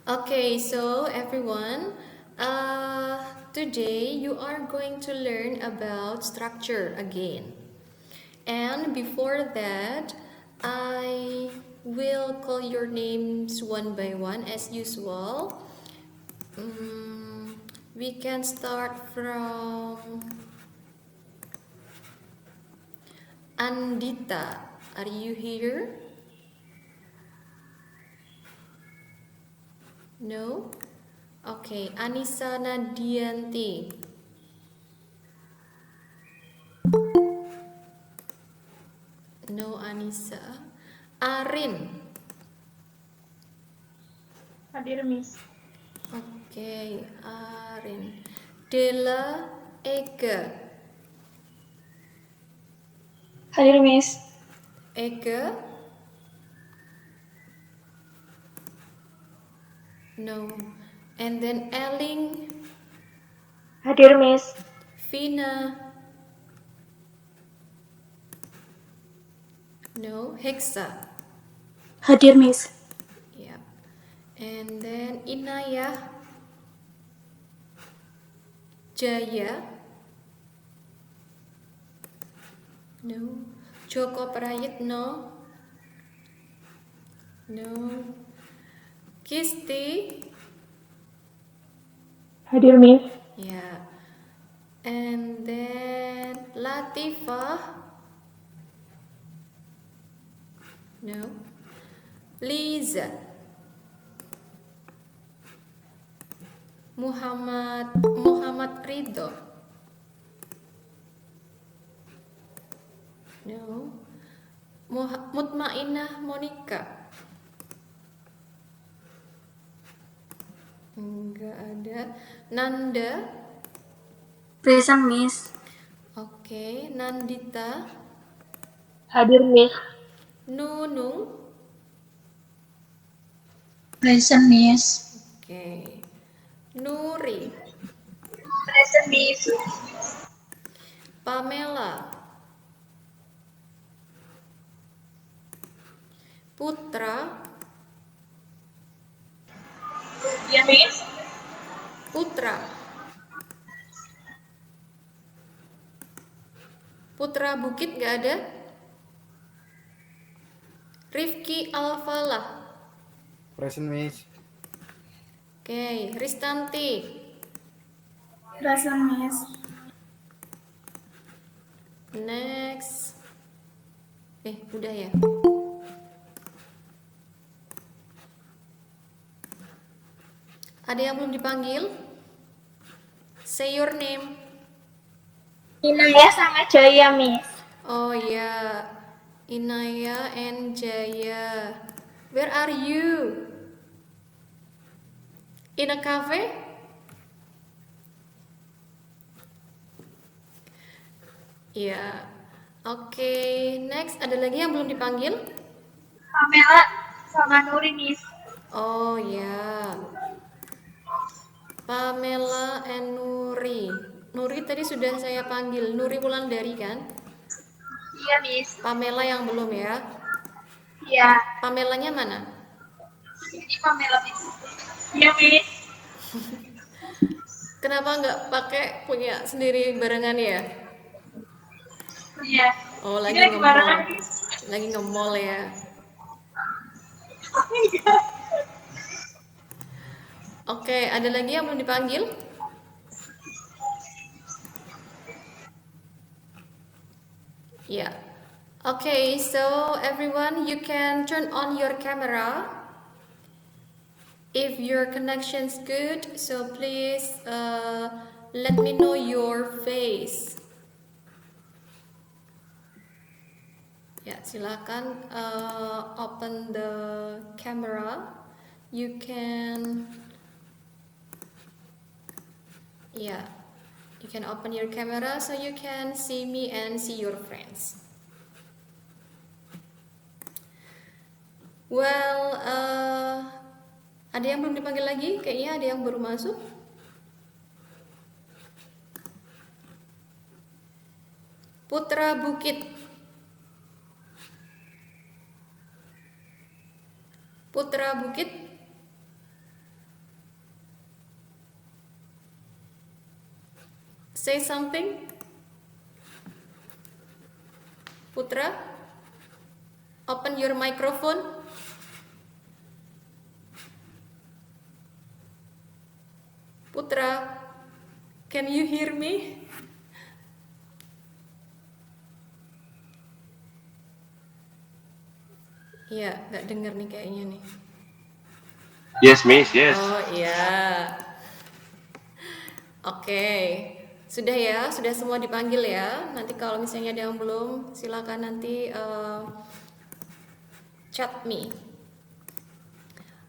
Okay, so everyone, today you are going to learn about structure again. And before that, I will call your names one by one as usual. We can start from Andita. Are you here? No? Okay, Anissa Nadianti. No, Anissa. Arin. Hadir, Miss. Okay, Arin. Dela Eke. Hadir, Miss. Eke. No. And then Eling. Hadir, Miss. Vina. No. Hexa. Hadir, Miss. Yeah. And then Inaya. Jaya. No. Joko Prayitno. No. Kisti. Hadir, Miss. Yeah. And then Latifah. No. Liza. Muhammad Ridho. No. Mutmainah Monica. Enggak ada. Nanda. Present, Miss. Oke. Nandita. Hadir, Miss. Nunung. Present, Miss. Oke. Nuri. Present, Miss. Pamela. Putra. Ya, Miss. Putra. Putra Bukit gak ada. Rifki Alfalah. Present, Miss. Oke. Ristanti. Present, Miss. Next. Udah ya. Ada yang belum dipanggil? Say your name. Inaya sama Jaya, Miss. Oh ya, Inaya and Jaya. Where are you? In a cafe? Ya. Oke, next ada lagi yang belum dipanggil? Pamela sama Nuri, Miss. Oh ya. Pamela and Nuri. Nuri tadi sudah saya panggil. Nuri Wulandari kan? Iya, Miss. Pamela yang belum ya. Iya. Pamelanya mana? Ini Pamela, Miss. Iya, Miss. Kenapa nggak pakai punya sendiri barengan ya? Iya. Oh, Ini lagi lagi barengan, nge-mall. Miss. Lagi nge-mall ya. Oke, ada lagi yang belum dipanggil? Ya. Okay, so everyone, you can turn on your camera if your connection's good. So please let me know your face. Ya, silakan open the camera. You can, you can open your camera so you can see me and see your friends. Well, ada yang belum dipanggil lagi? Kayaknya ada yang baru masuk. Putra Bukit. Putra Bukit. Say something. Putra, open your microphone. Putra, can you hear me? Iya, nggak denger nih kayaknya nih. Yes, Miss. Yes. Oh iya. Oke. Sudah ya, sudah semua dipanggil ya. Nanti kalau misalnya ada yang belum, silakan nanti chat me.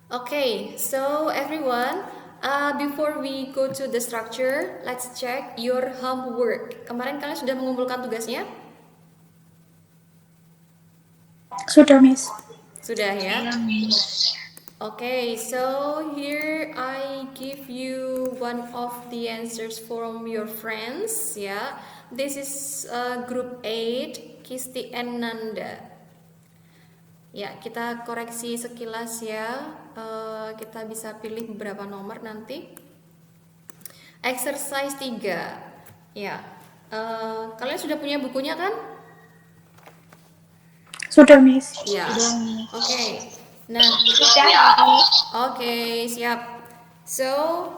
Okay, so everyone, before we go to the structure, let's check your homework. Kemarin kalian sudah mengumpulkan tugasnya? Sudah, Miss. Sudah ya? Iya, Miss. Okay, so here I give you one of the answers from your friends. Yeah, this is group 8, Kisti and Nanda. Ya, kita koreksi sekilas ya. Kita bisa pilih beberapa nomor nanti. Exercise 3. Ya, kalian sudah punya bukunya kan? Sudah, Miss. Ya. Oke. Nah, Sudah, Miss. oke, siap. So,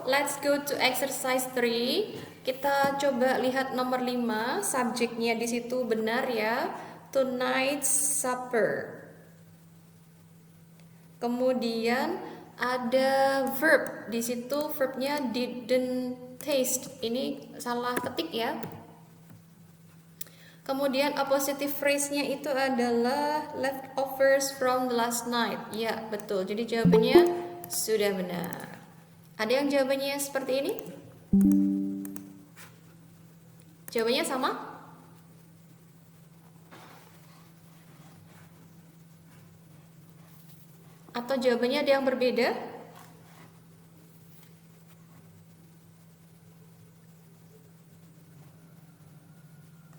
let's go to exercise 3. Kita coba lihat nomor 5, subjeknya di situ benar ya. Tonight's supper. Kemudian ada verb. Di situ verbnya didn't taste. Ini salah ketik ya. Kemudian appositive phrase-nya itu adalah leftovers from the last night. Ya, betul. Jadi jawabannya sudah benar. Ada yang jawabannya seperti ini? Jawabannya sama? Atau jawabannya ada yang berbeda?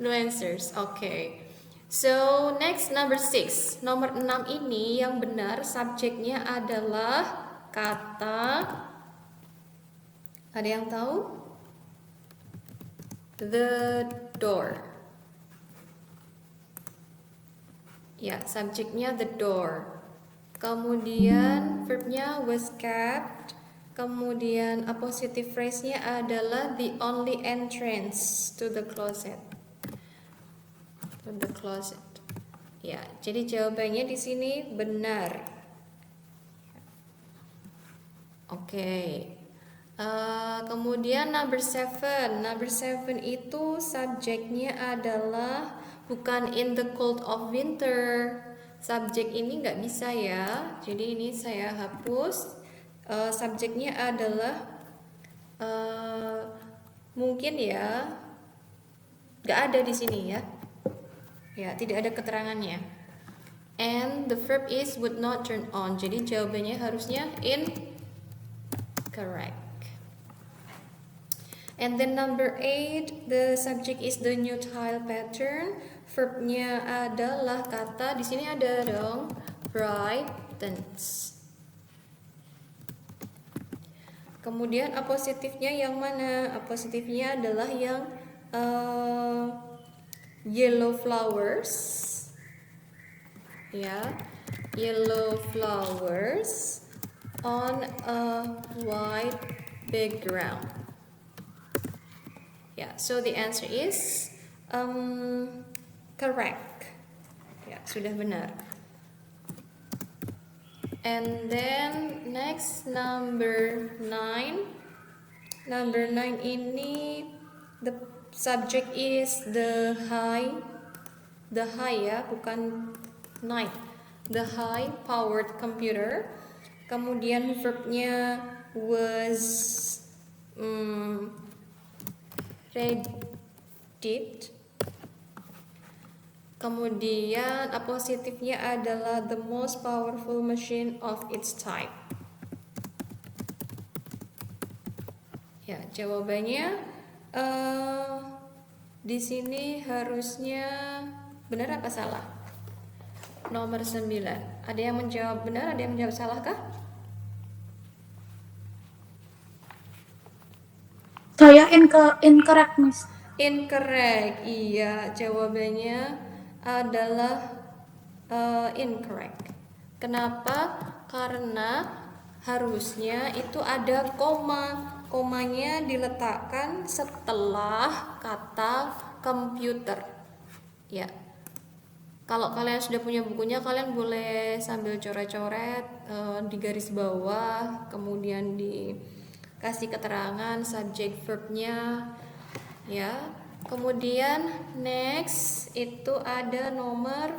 No answers. Okay. So next number 6. Nomor 6 ini yang benar subjeknya adalah kata. Ada yang tahu? The door. Ya, subjeknya the door. Kemudian verbnya was kept. Kemudian appositive phrase-nya adalah the only entrance to the closet. To the closet. Ya, jadi jawabannya di sini benar. Oke. Kemudian number 7. Number 7 itu subjeknya adalah bukan in the cold of winter. Subjek ini nggak bisa ya. Jadi ini saya hapus. Subjeknya adalah mungkin ya nggak ada di sini ya. Ya, tidak ada keterangannya. And the verb is would not turn on. Jadi jawabannya harusnya incorrect. And then number 8, the subject is the nutile pattern. Verbnya adalah kata, di sini ada dong, brightens. Kemudian apositifnya yang mana? Apositifnya adalah yang yellow flowers. Ya, yellow flowers on a white background. Ya, so the answer is correct. Ya, sudah benar. And then next number 9. Number 9 ini the subject is the high. The high ya, bukan night. The high powered computer. Kemudian verbnya was reddit. Kemudian apositifnya adalah the most powerful machine of its type. Ya, jawabannya di sini harusnya benar apa salah? Nomor 9. Ada yang menjawab benar, ada yang menjawab salah kah? Saya incorrect, Miss. Incorrect. Iya, jawabannya adalah incorrect. Kenapa? Karena harusnya itu ada koma. Komanya diletakkan setelah kata komputer. Ya. Kalau kalian sudah punya bukunya, kalian boleh sambil coret-coret di garis bawah, kemudian dikasih keterangan subjek verbnya, ya. Kemudian next itu ada nomor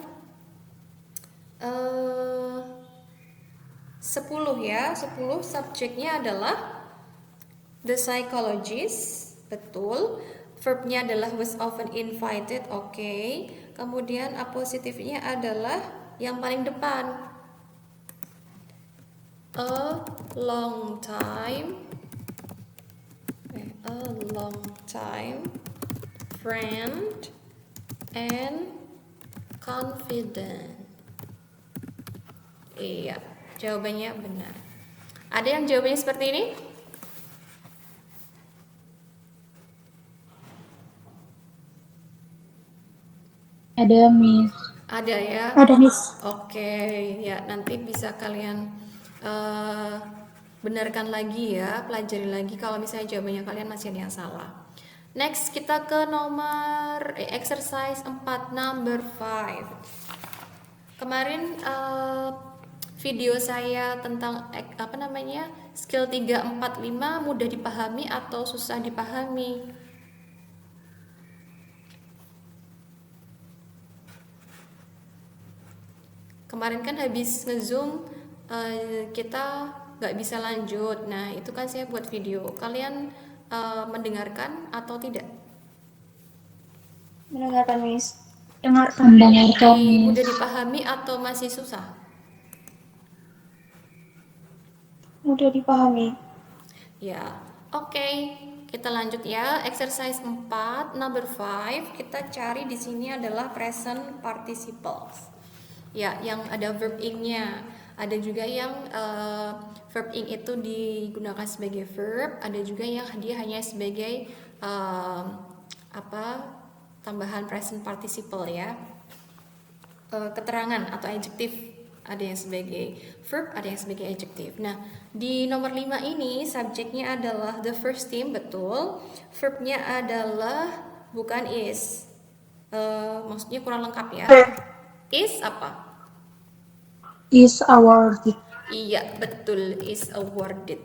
10 ya. 10 subjeknya adalah the psychologist, betul. Verbnya adalah was often invited, oke. Kemudian apositifnya adalah yang paling depan, a long time friend and confident. Iya, jawabannya benar. Ada yang jawabannya seperti ini? Ada, Miss. Ada ya? Ada, Miss. Oke, ya nanti bisa kalian benarkan lagi ya, pelajari lagi kalau misalnya jawabannya kalian masih ada yang salah. Next kita ke nomor exercise 4 number 5. Kemarin video saya tentang skill 3, 4, 5 mudah dipahami atau susah dipahami? Kemarin kan habis ngezoom kita nggak bisa lanjut. Nah itu kan saya buat video. Kalian mendengarkan atau tidak? Mendengarkan, Miss. Mendengarkan, Mudah dipahami atau masih susah? Mudah dipahami. Ya, oke. Kita lanjut ya. Exercise 4 number 5. Kita cari di sini adalah present participles. Ya, yang ada verb ing-nya. Ada juga yang verb ing itu digunakan sebagai verb, ada juga yang dia hanya sebagai tambahan present participle ya. Keterangan atau adjektif, ada yang sebagai verb, ada yang sebagai adjektif. Nah, di nomor 5 ini subjeknya adalah the first team, betul. Verbnya adalah bukan is. Maksudnya kurang lengkap ya. Is apa? Is awarded. Iya, betul, is awarded.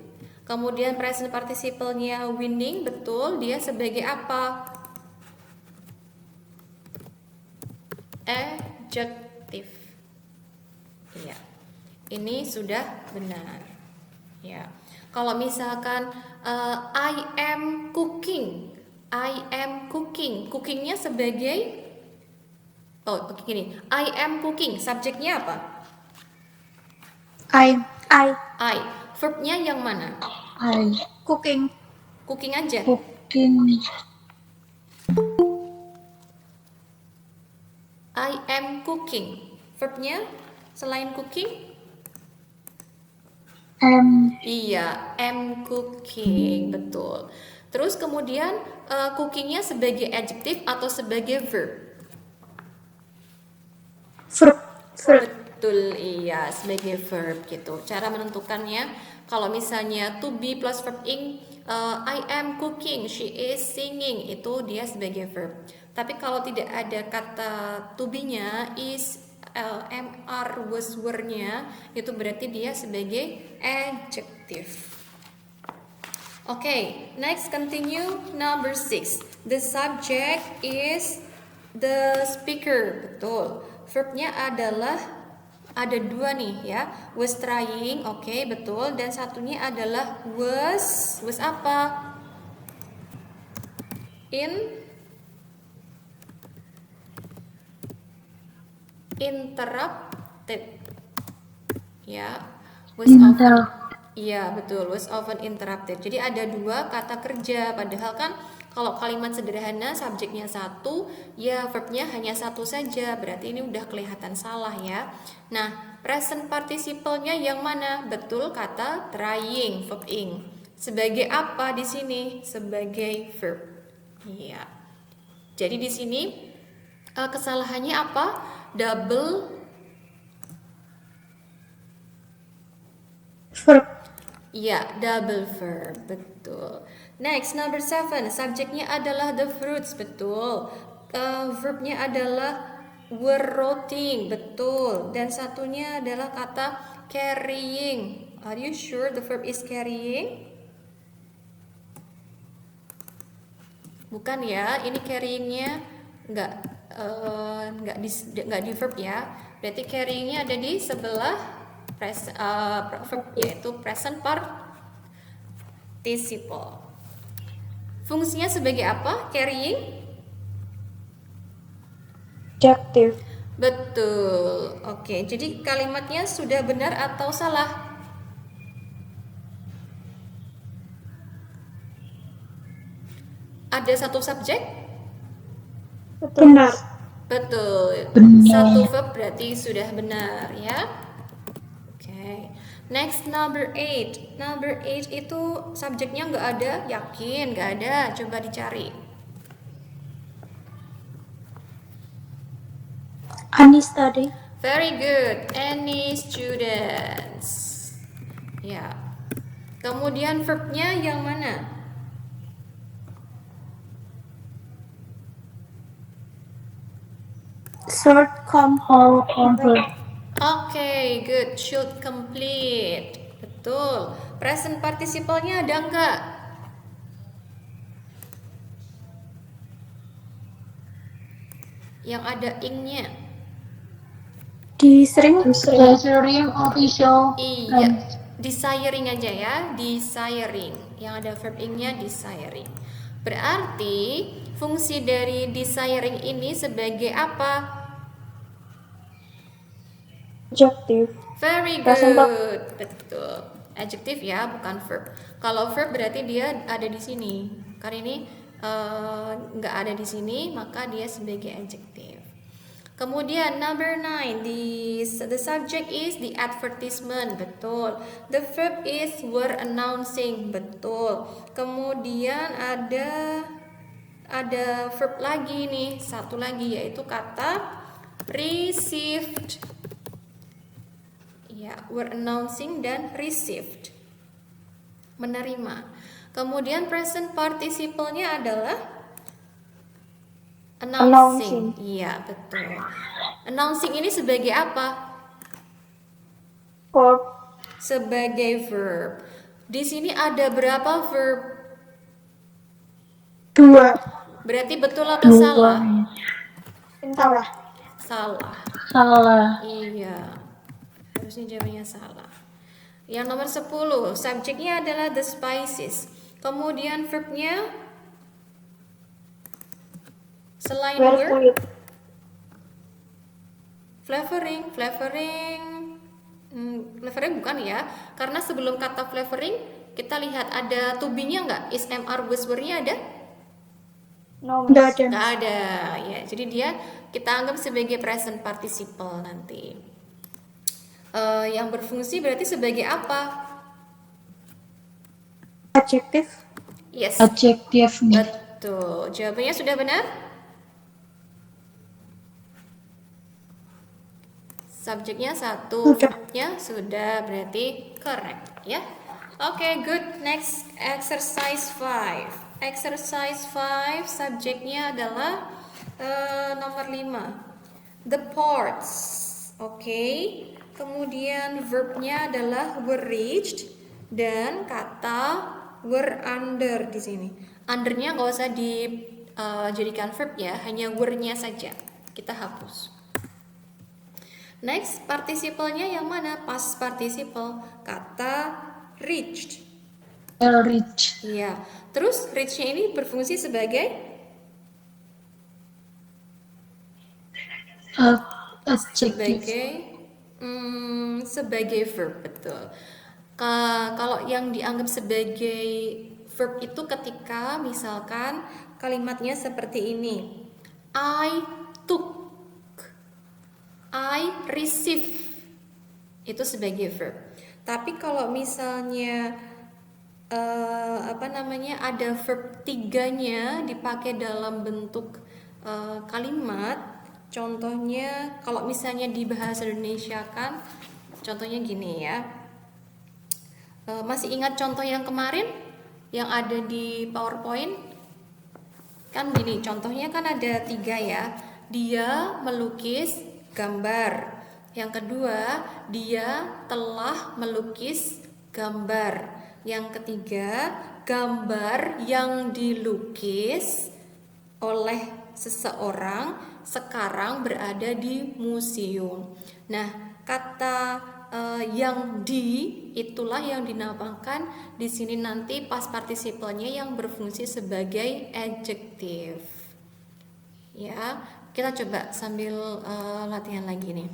Kemudian present participle-nya winning, betul. Dia sebagai apa? Adjective. Iya. Ini sudah benar. Ya. Kalau misalkan I am cooking. I am cooking. Cookingnya sebagai gini. I am cooking. Subjeknya apa? I. I. Verbnya yang mana? Cooking. Cooking aja. Cooking. I am cooking. Verbnya selain cooking? Iya, am cooking, betul. Terus kemudian cookingnya sebagai adjektif atau sebagai verb? Verb. Betul, iya, sebagai verb gitu. Cara menentukannya, kalau misalnya to be plus verb ing, I am cooking, she is singing, itu dia sebagai verb. Tapi kalau tidak ada kata to be-nya, is, mr, was, were-nya, itu berarti dia sebagai adjective. Okay, next continue number 6. The subject is the speaker, betul. Verbnya adalah ada dua nih ya, was trying, oke, betul, dan satunya adalah was apa? Interrupted, ya, was often, iya betul, was often interrupted. Jadi ada dua kata kerja, padahal kan kalau kalimat sederhana subjeknya satu, ya verbnya hanya satu saja, berarti ini udah kelihatan salah ya. Nah, present participle-nya yang mana? Betul, kata trying, verb ing. Sebagai apa di sini? Sebagai verb. Iya. Jadi di sini kesalahannya apa? Double verb. ya, double verb, betul. Next, number 7, subjeknya adalah the fruits, betul. Verbnya adalah were rotting, betul. Dan satunya adalah kata carrying. Are you sure the verb is carrying? Bukan ya, ini carryingnya nggak di verb ya. Berarti carryingnya ada di sebelah verb, yaitu present participle. Fungsinya sebagai apa? Carrying? Adjective. Betul. Oke, jadi kalimatnya sudah benar atau salah? Ada satu subjek? Benar. Betul. Benar. Satu verb berarti sudah benar ya. Oke. Next, number 8. Number 8 itu subjeknya nggak ada? Yakin nggak ada? Coba dicari. Any study. Very good. Any students. Ya. Kemudian verbnya yang mana? Short, come, whole, complete. Oke, good. Should complete. Betul. Present participle-nya ada nggak? Yang ada ing-nya. Desiring. official. Iya, desiring aja ya, desiring. Yang ada verb ing-nya desiring. Berarti fungsi dari desiring ini sebagai apa? Adjective. Very Present good. Betul. Adjective ya, bukan verb. Kalau verb berarti dia ada di sini. Karena ini nggak ada di sini, maka dia sebagai adjective. Kemudian number 9, the subject is the advertisement, betul. The verb is were announcing, betul. Kemudian ada verb lagi nih, satu lagi yaitu kata received. Ya, were announcing dan received. Menerima. Kemudian present participle-nya adalah announcing. Iya, betul. Announcing ini sebagai apa? Verb. Sebagai verb. Di sini ada berapa verb? 2. Berarti betul atau salah? Salah. Salah. Salah. Iya. Harusnya jawabannya salah. Yang nomor 10, subjeknya adalah the spices. Kemudian verbnya selain were, flavoring bukan ya, karena sebelum kata flavoring kita lihat ada to be-nya nggak? Is, am, are, was, were-nya ada? Nggak ada. Nggak ada ya, jadi dia kita anggap sebagai present participle nanti. Yang berfungsi berarti sebagai apa? Adjective. Yes, Adjective. betul. Jawabannya sudah benar? Subjeknya satu, verbnya sudah, berarti correct ya. Oke, good. Next, exercise 5. Exercise 5, subjeknya adalah nomor 5. The ports. Oke. Kemudian verbnya adalah were reached dan kata were under di sini. Undernya nggak usah dijadikan verb ya, hanya were-nya saja. Kita hapus. Next, participle-nya yang mana? Past participle. Kata reached. Reach. Iya. Terus reach-nya ini berfungsi sebagai Adjective. sebagai verb, betul. Kalau yang dianggap sebagai verb itu ketika misalkan kalimatnya seperti ini. I took, I receive, itu sebagai verb. Tapi kalau misalnya ada verb tiganya dipakai dalam bentuk kalimat. Contohnya kalau misalnya di bahasa Indonesia kan, contohnya gini ya. Masih ingat contoh yang kemarin yang ada di PowerPoint? Kan gini, contohnya kan ada 3 ya. Dia melukis gambar. Yang kedua, dia telah melukis gambar. Yang ketiga, gambar yang dilukis oleh seseorang sekarang berada di museum. Nah, kata yang di itulah yang dinamakan di sini nanti past participle-nya yang berfungsi sebagai adjective. Ya, kita coba sambil latihan lagi nih.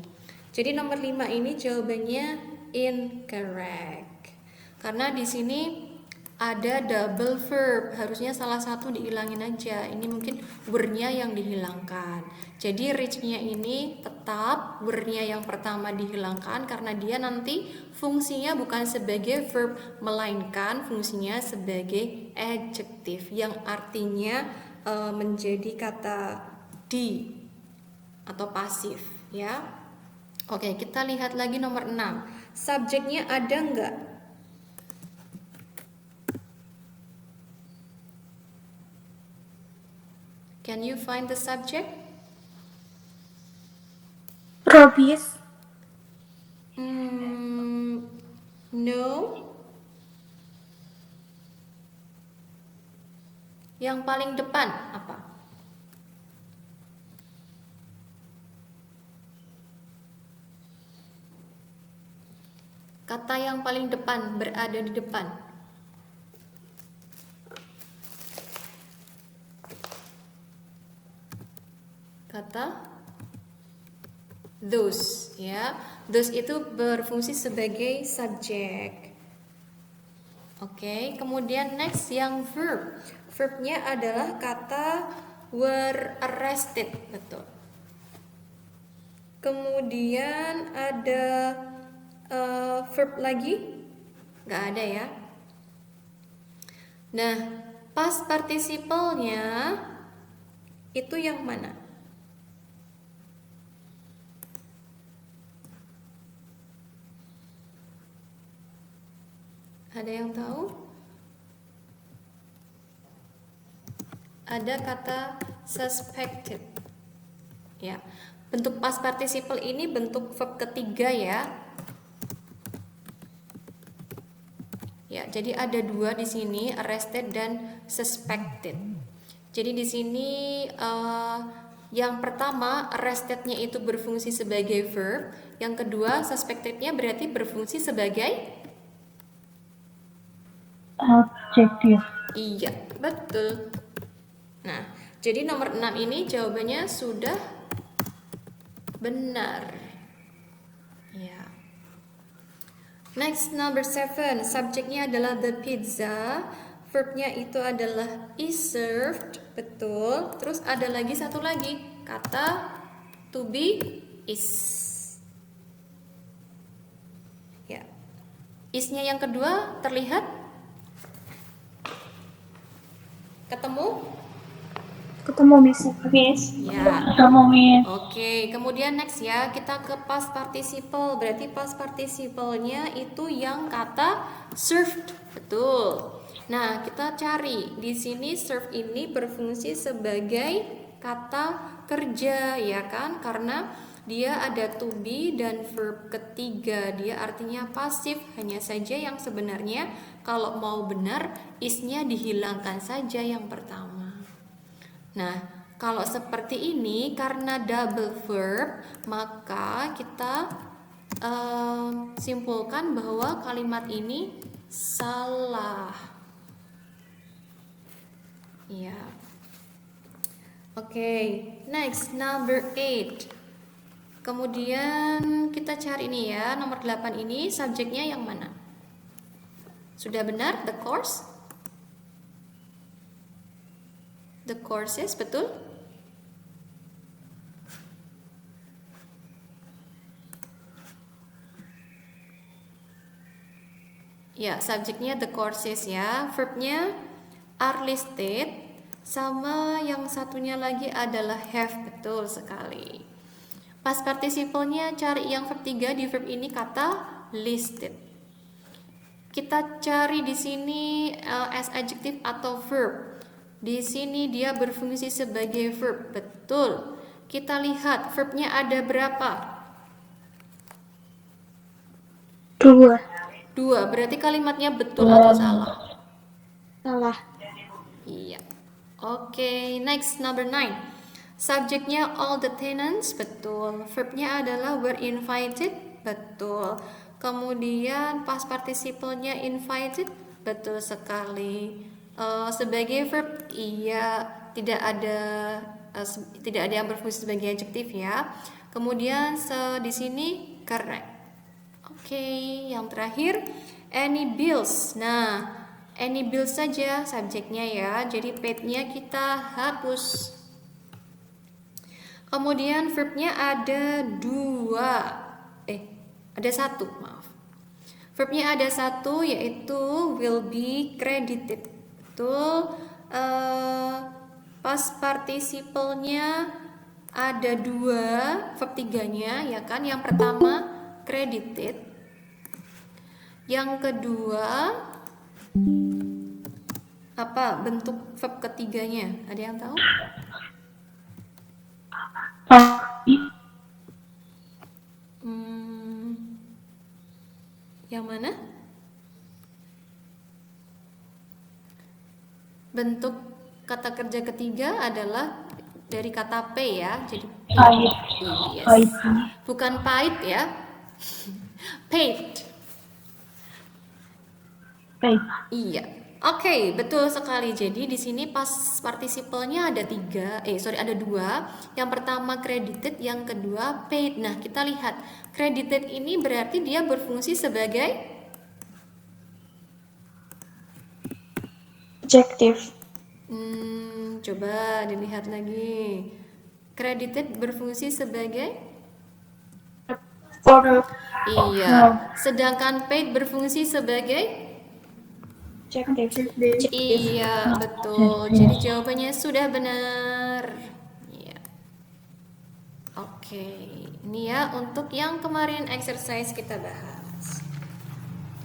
Jadi nomor 5 ini jawabannya incorrect. Karena di sini ada double verb, harusnya salah satu dihilangin aja. Ini mungkin were-nya yang dihilangkan. Jadi reach-nya ini tetap were-nya yang pertama dihilangkan karena dia nanti fungsinya bukan sebagai verb melainkan fungsinya sebagai adjective yang artinya menjadi kata di atau pasif ya. Oke, kita lihat lagi nomor 6. Subjeknya ada enggak? Can you find the subject? Robis. No. Yang paling depan apa? Kata yang paling depan berada di depan. Kata those ya. Those itu berfungsi sebagai subjek. Oke, kemudian next yang verb. Verbnya adalah kata were arrested, betul. Kemudian ada verb lagi? Nggak ada ya. Nah, past participle-nya itu yang mana? Ada yang tahu? Ada kata suspected. Ya. Bentuk past participle ini bentuk verb ketiga ya. Ya, jadi ada 2 di sini, arrested dan suspected. Jadi di sini yang pertama arrested-nya itu berfungsi sebagai verb, yang kedua suspected-nya berarti berfungsi sebagai Adjektif. iya, betul. Nah, jadi nomor 6 ini jawabannya sudah benar. Ya. Next, number 7. Subjeknya adalah the pizza. Verbnya itu adalah is served. Betul. Terus ada lagi satu lagi. Kata to be is. Ya. Is-nya yang kedua terlihat? Ketemu Miss. Ya. Ketemu Miss. Oke, kemudian next ya, kita ke past participle. Berarti past participle-nya itu yang kata served. Betul. Nah, kita cari. Di sini serve ini berfungsi sebagai kata kerja, ya kan? Karena dia ada to be dan verb ketiga. Dia artinya pasif, hanya saja yang sebenarnya kalau mau benar is-nya dihilangkan saja yang pertama. Nah, kalau seperti ini karena double verb, maka kita simpulkan bahwa kalimat ini salah. Ya. Oke, next number 8. Kemudian kita cari nih ya, nomor 8 ini subjeknya yang mana? Sudah benar, the course? The courses, betul? Ya, subjeknya the courses ya. Verbnya are listed. Sama yang satunya lagi adalah have, betul sekali. Past participle-nya cari yang verb 3 di verb ini kata listed. Kita cari di sini as adjective atau verb. Di sini dia berfungsi sebagai verb, betul. Kita lihat verbnya ada berapa? 2. 2, berarti kalimatnya betul atau salah? Salah. Iya. Oke, next number 9. Subjeknya all the tenants, betul. Verbnya adalah were invited, betul. Kemudian past participle-nya invited, betul sekali. Sebagai verb, iya, tidak ada yang berfungsi sebagai adjektif ya. Kemudian di sini correct. Oke, yang terakhir any bills. Nah, any bills saja subjeknya ya. Jadi paid-nya kita hapus. Kemudian verbnya ada 2. Ada 1, maaf. Verbnya ada 1 yaitu will be credited. Betul. Past participle-nya ada 2, verb 3-nya ya kan. Yang pertama credited. Yang kedua apa bentuk verb ketiganya? Ada yang tahu? Yang mana? Bentuk kata kerja ketiga adalah dari kata pay ya. Jadi Paid. yes. Paid. Bukan paid ya. Paid. Paid. Iya. Oke, betul sekali. Jadi di sini past participle-nya ada 2. Yang pertama credited, yang kedua paid. Nah, kita lihat credited ini berarti dia berfungsi sebagai Adjective. Coba dilihat lagi. Credited berfungsi sebagai Verb. iya. Sedangkan paid berfungsi sebagai Adjective. iya, betul. Jadi jawabannya sudah benar. Iya. Oke, ini ya untuk yang kemarin exercise kita bahas.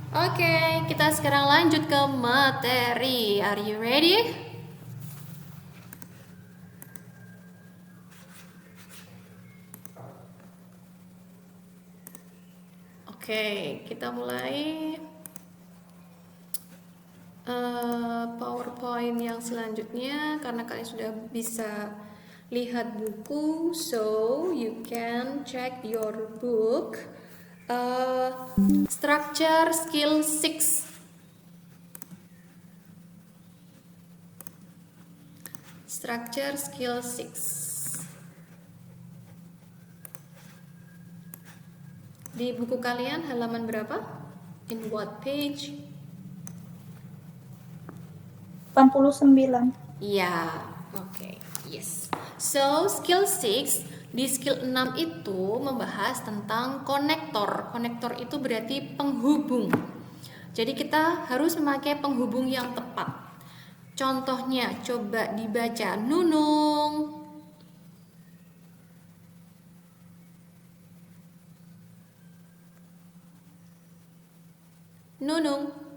Oke, kita sekarang lanjut ke materi. Are you ready? Oke, kita mulai PowerPoint yang selanjutnya karena kalian sudah bisa lihat buku, so you can check your book. Structure skill 6. Structure skill 6. Di buku kalian halaman berapa? In what page? 89. Ya, oke, yes. So, skill 6, di skill 6 itu membahas tentang konektor. Konektor itu berarti penghubung. Jadi kita harus memakai penghubung yang tepat. Contohnya, coba dibaca. Nunung. Nunung.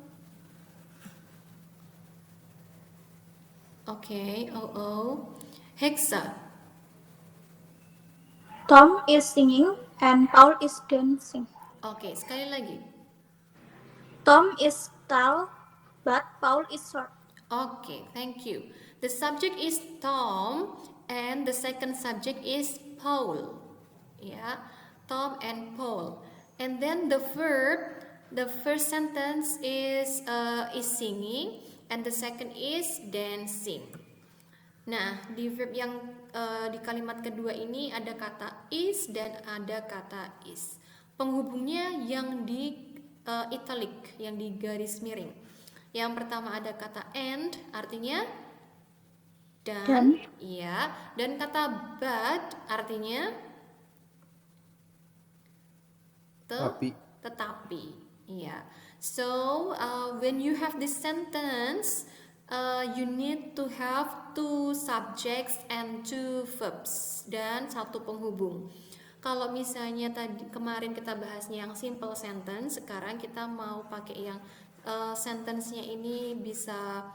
Oke, Hexa. Tom is singing and Paul is dancing. Oke, sekali lagi. Tom is tall, but Paul is short. Okay, thank you. The subject is Tom and the second subject is Paul. Yeah, Tom and Paul. And then the verb, the first sentence is singing and the second is dancing. Nah, di verb yang di kalimat kedua ini ada kata is dan ada kata is. Penghubungnya yang di italic, yang di garis miring. Yang pertama ada kata and, artinya dan. Iya, dan kata but artinya tetapi. Iya. So, when you have this sentence, you need to have two subjects and two verbs dan satu penghubung. Kalau misalnya tadi kemarin kita bahasnya yang simple sentence, sekarang kita mau pakai yang sentence-nya ini bisa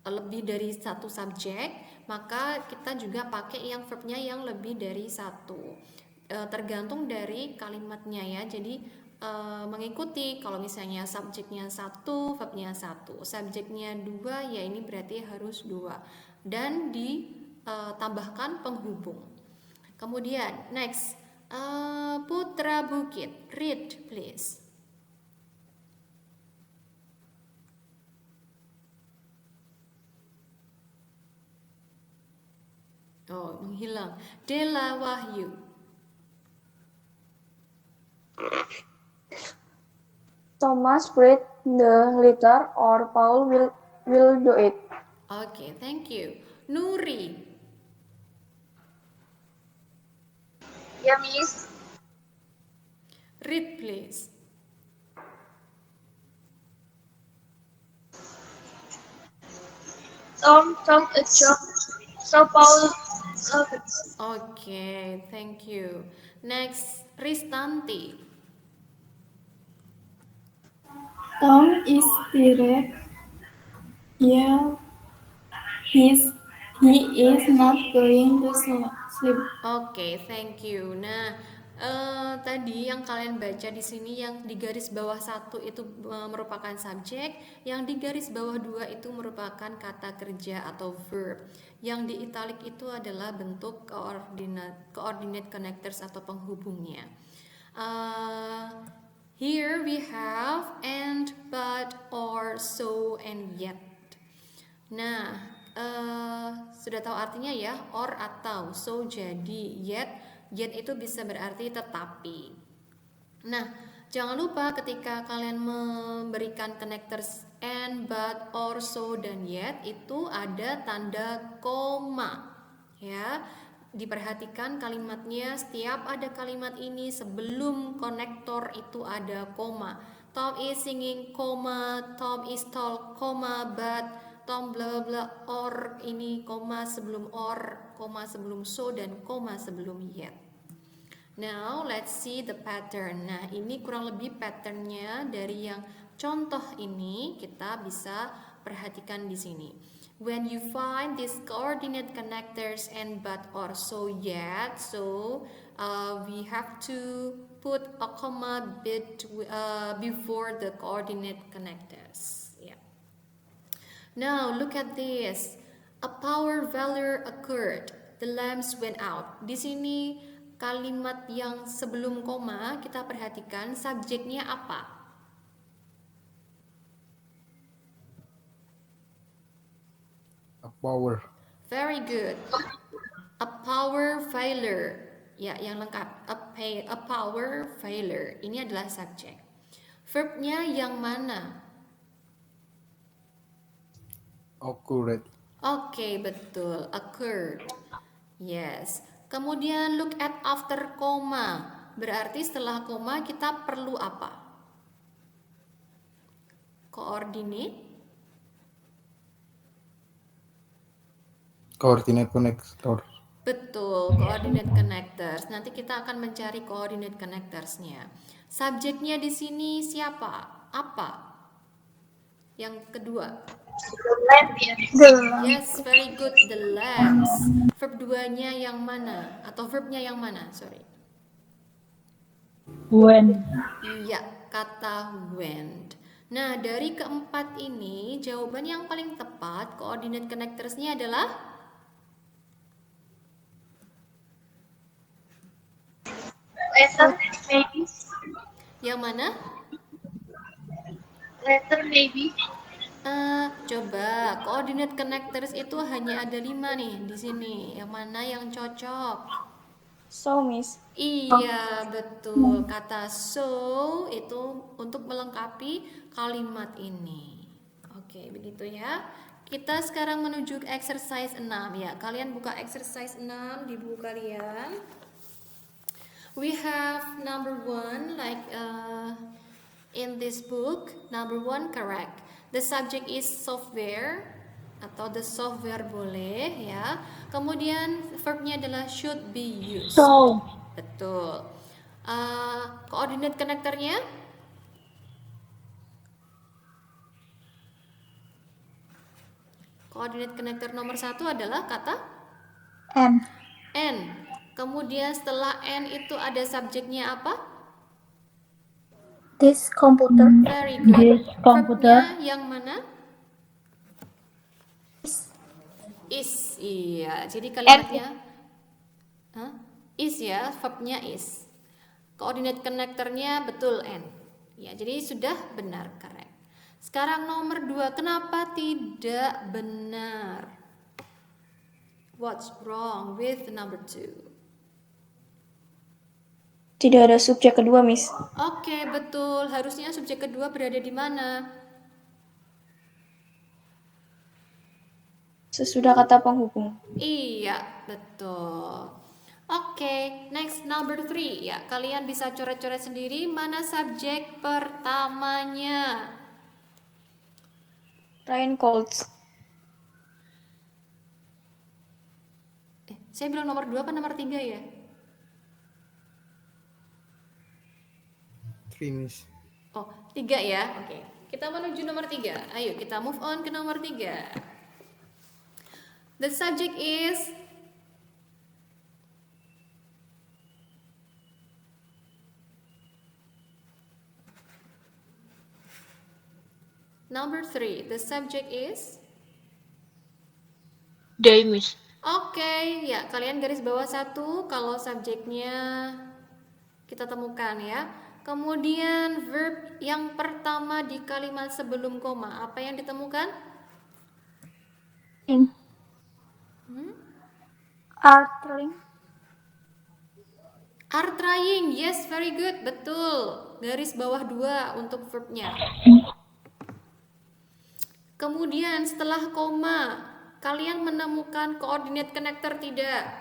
lebih dari satu subjek, maka kita juga pakai yang verbnya yang lebih dari satu. Tergantung dari kalimatnya ya. Jadi mengikuti, kalau misalnya subjeknya satu, verbnya satu, subjeknya dua, ya ini berarti harus dua, dan ditambahkan penghubung. Kemudian next, Putra Bukit, read please. Oh, menghilang. Dela Wahyu. Thomas read the letter or Paul will do it. Okay, thank you. Nuri. Ya, Miss. Read please. Tom took a job, so Paul loved it. Okay, thank you. Next, Ristanti. Tom is tired. Yeah, he is not going to sleep. Oke, thank you. Nah, tadi yang kalian baca di sini yang di garis bawah satu itu merupakan subjek, yang di garis bawah dua itu merupakan kata kerja atau verb. Yang di italic itu adalah bentuk coordinate connectors atau penghubungnya. Here we have and, but, or, so, and yet. Nah, sudah tahu artinya ya, or atau, so jadi, yet itu bisa berarti tetapi. Nah, jangan lupa ketika kalian memberikan connectors and, but, or, so, dan yet itu ada tanda koma ya. Diperhatikan kalimatnya, setiap ada kalimat ini sebelum konektor itu ada koma. Tom is singing, koma, Tom is tall, koma, but Tom bla bla, or ini koma sebelum or, koma sebelum so, dan koma sebelum yet. Now let's see the pattern. Nah, ini kurang lebih patternnya dari yang contoh ini kita bisa perhatikan di sini. When you find these coordinate connectors and, but, or, so, yet, so we have to put a comma before the coordinate connectors. Yeah. Now look at this. A power failure occurred. The lamps went out. Di sini kalimat yang sebelum koma kita perhatikan subjeknya apa? A power. Very good. A power failure. Ya, yang lengkap. A power failure. Ini adalah subjek. Verbnya yang mana? Occurred. Oke, betul. Occurred. Yes. Kemudian look at after koma. Berarti setelah koma kita perlu apa? Coordinate. Coordinate connector. Betul, coordinate connectors. Nanti kita akan mencari coordinate connectorsnya. Subjeknya di sini siapa? Apa? Yang kedua. The lamp, ya. Yes, very good. The lamps. Verb 2-nya yang mana? Atau verbnya yang mana? Sorry. When. Iya, kata went. Nah, dari keempat ini, jawaban yang paling tepat coordinate connectorsnya adalah Letter, maybe. yang mana? Letter, maybe. Coba, coordinate connectors itu hanya ada 5 nih di sini. Yang mana yang cocok? So, Miss. Iya, betul. Kata so itu untuk melengkapi kalimat ini. Oke, begitu ya. Kita sekarang menuju ke exercise 6 ya. Kalian buka exercise 6 di buku kalian. We have number 1 like in this book. Number 1 correct. The subject is software atau the software boleh ya. Kemudian verbnya adalah should be used. Betul. Koordinat konektornya koordinat konektor nomor 1 adalah kata N. N. Kemudian setelah N itu ada subjeknya apa? This computer Very good. Verbnya yang mana? Is. Iya. Jadi kalimatnya is ya, verbnya is. Koordinat konektornya betul N. Ya, jadi sudah benar, correct. Sekarang nomor 2, kenapa tidak benar? What's wrong with number 2? Tidak ada subjek kedua, Miss. Oke, betul. Harusnya subjek kedua berada di mana? Sesudah kata penghubung. Iya, betul. Oke, next number 3. Ya, kalian bisa coret-coret sendiri mana subjek pertamanya. Raincoats. Saya bilang nomor 2 apa nomor 3 ya? 3, Miss. Oh, 3 ya. Oke. Kita menuju nomor 3. Ayo kita move on ke nomor 3. The subject is number 3. The subject is They, Miss. Oke, ya kalian garis bawah 1 kalau subjeknya kita temukan ya. Kemudian verb yang pertama di kalimat sebelum koma, apa yang ditemukan? in. Are trying. Are trying, yes, very good, betul. Garis bawah 2 untuk verbnya. Kemudian setelah koma, kalian menemukan koordinat konektor tidak?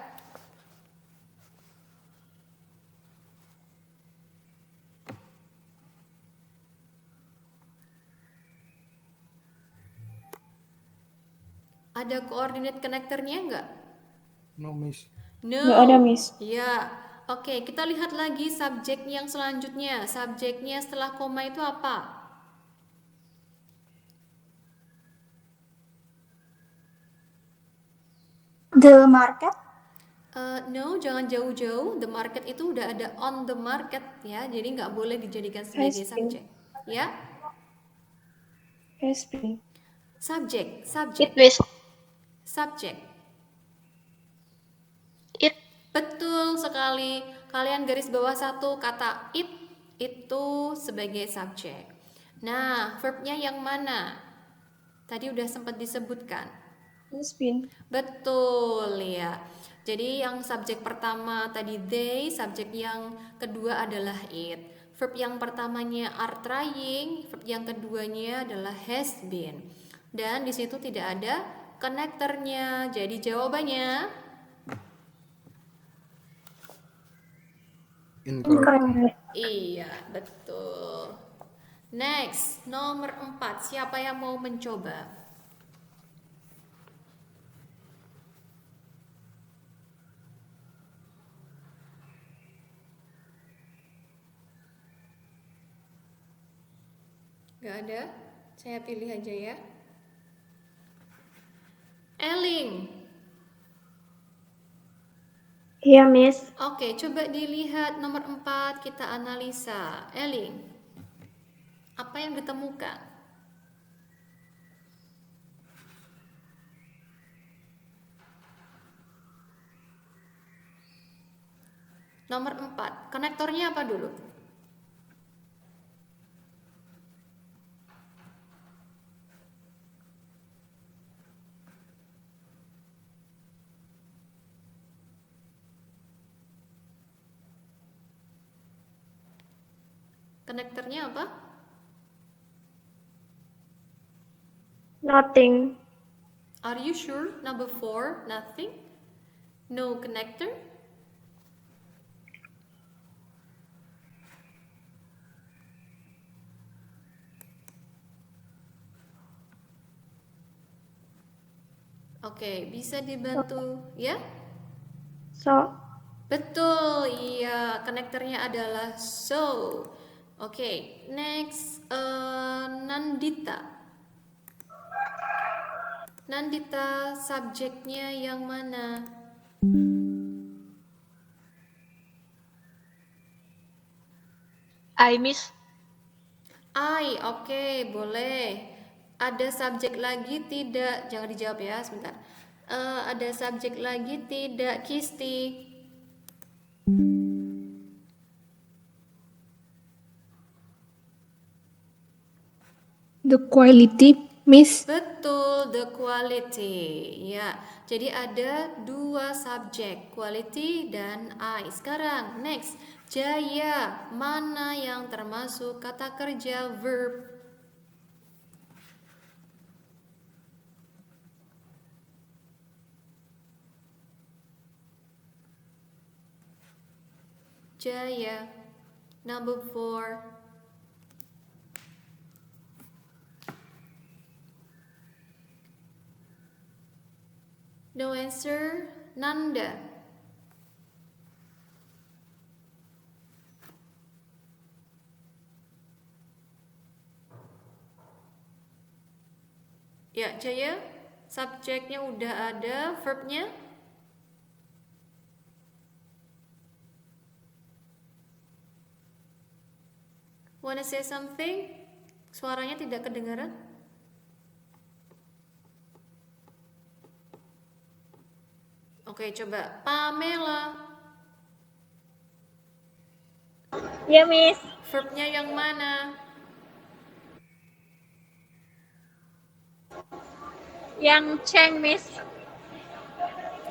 Ada koordinat konektornya enggak? No, Miss. No. Nggak ada, Miss. Ya, oke, kita lihat lagi subjek yang selanjutnya. Subjeknya setelah koma itu apa? The market. No, jangan jauh-jauh. The market itu udah ada on the market ya, jadi nggak boleh dijadikan sebagai Has been. subjek. Ya, Has been. subjek, It, subjek, Miss. subjek. It. Betul sekali. Kalian garis bawah 1 kata it itu sebagai subjek. Nah, verbnya yang mana? Tadi udah sempat disebutkan. Has been. Betul ya. Jadi yang subjek pertama tadi they, subjek yang kedua adalah it. Verb yang pertamanya are trying, verb yang keduanya adalah has been. Dan di situ tidak ada konektornya. Jadi jawabannya Incorrect. iya, betul. Next, nomor 4. Siapa yang mau mencoba? Gak ada? Saya pilih aja ya. Eling. Iya, Miss. Oke, coba dilihat nomor 4, kita analisa. Eling, apa yang ditemukan? Nomor 4, konektornya apa dulu? Konektornya apa? Nothing. Are you sure? Number 4, nothing? No connector? Oke, bisa dibantu ya? So, Betul, iya, konektornya adalah so. Oke, next Nandita. Nandita, subjeknya yang mana? I miss. Oke, boleh. Ada subjek lagi tidak? Jangan dijawab ya, sebentar. Ada subjek lagi tidak, Kisti? The quality, Miss. Betul, the quality. Ya, jadi ada dua subjek, quality dan I. Sekarang, next. Jaya, mana yang termasuk kata kerja verb? Jaya, number 4. No answer, Nanda. Ya, Jaya, subjeknya udah ada, verbnya? Wanna say something? Suaranya tidak kedengaran? Oke, coba Pamela. Ya, Miss. Verbnya yang mana? Yang Cheng, Miss.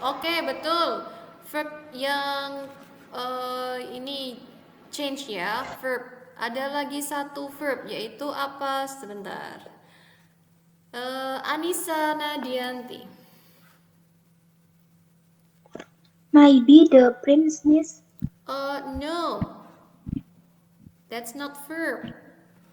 Oke, betul. Verb yang ini change ya, verb. Ada lagi satu verb yaitu apa? Sebentar. Anissa Nadianti. Maybe the prince, Miss. No. That's not verb.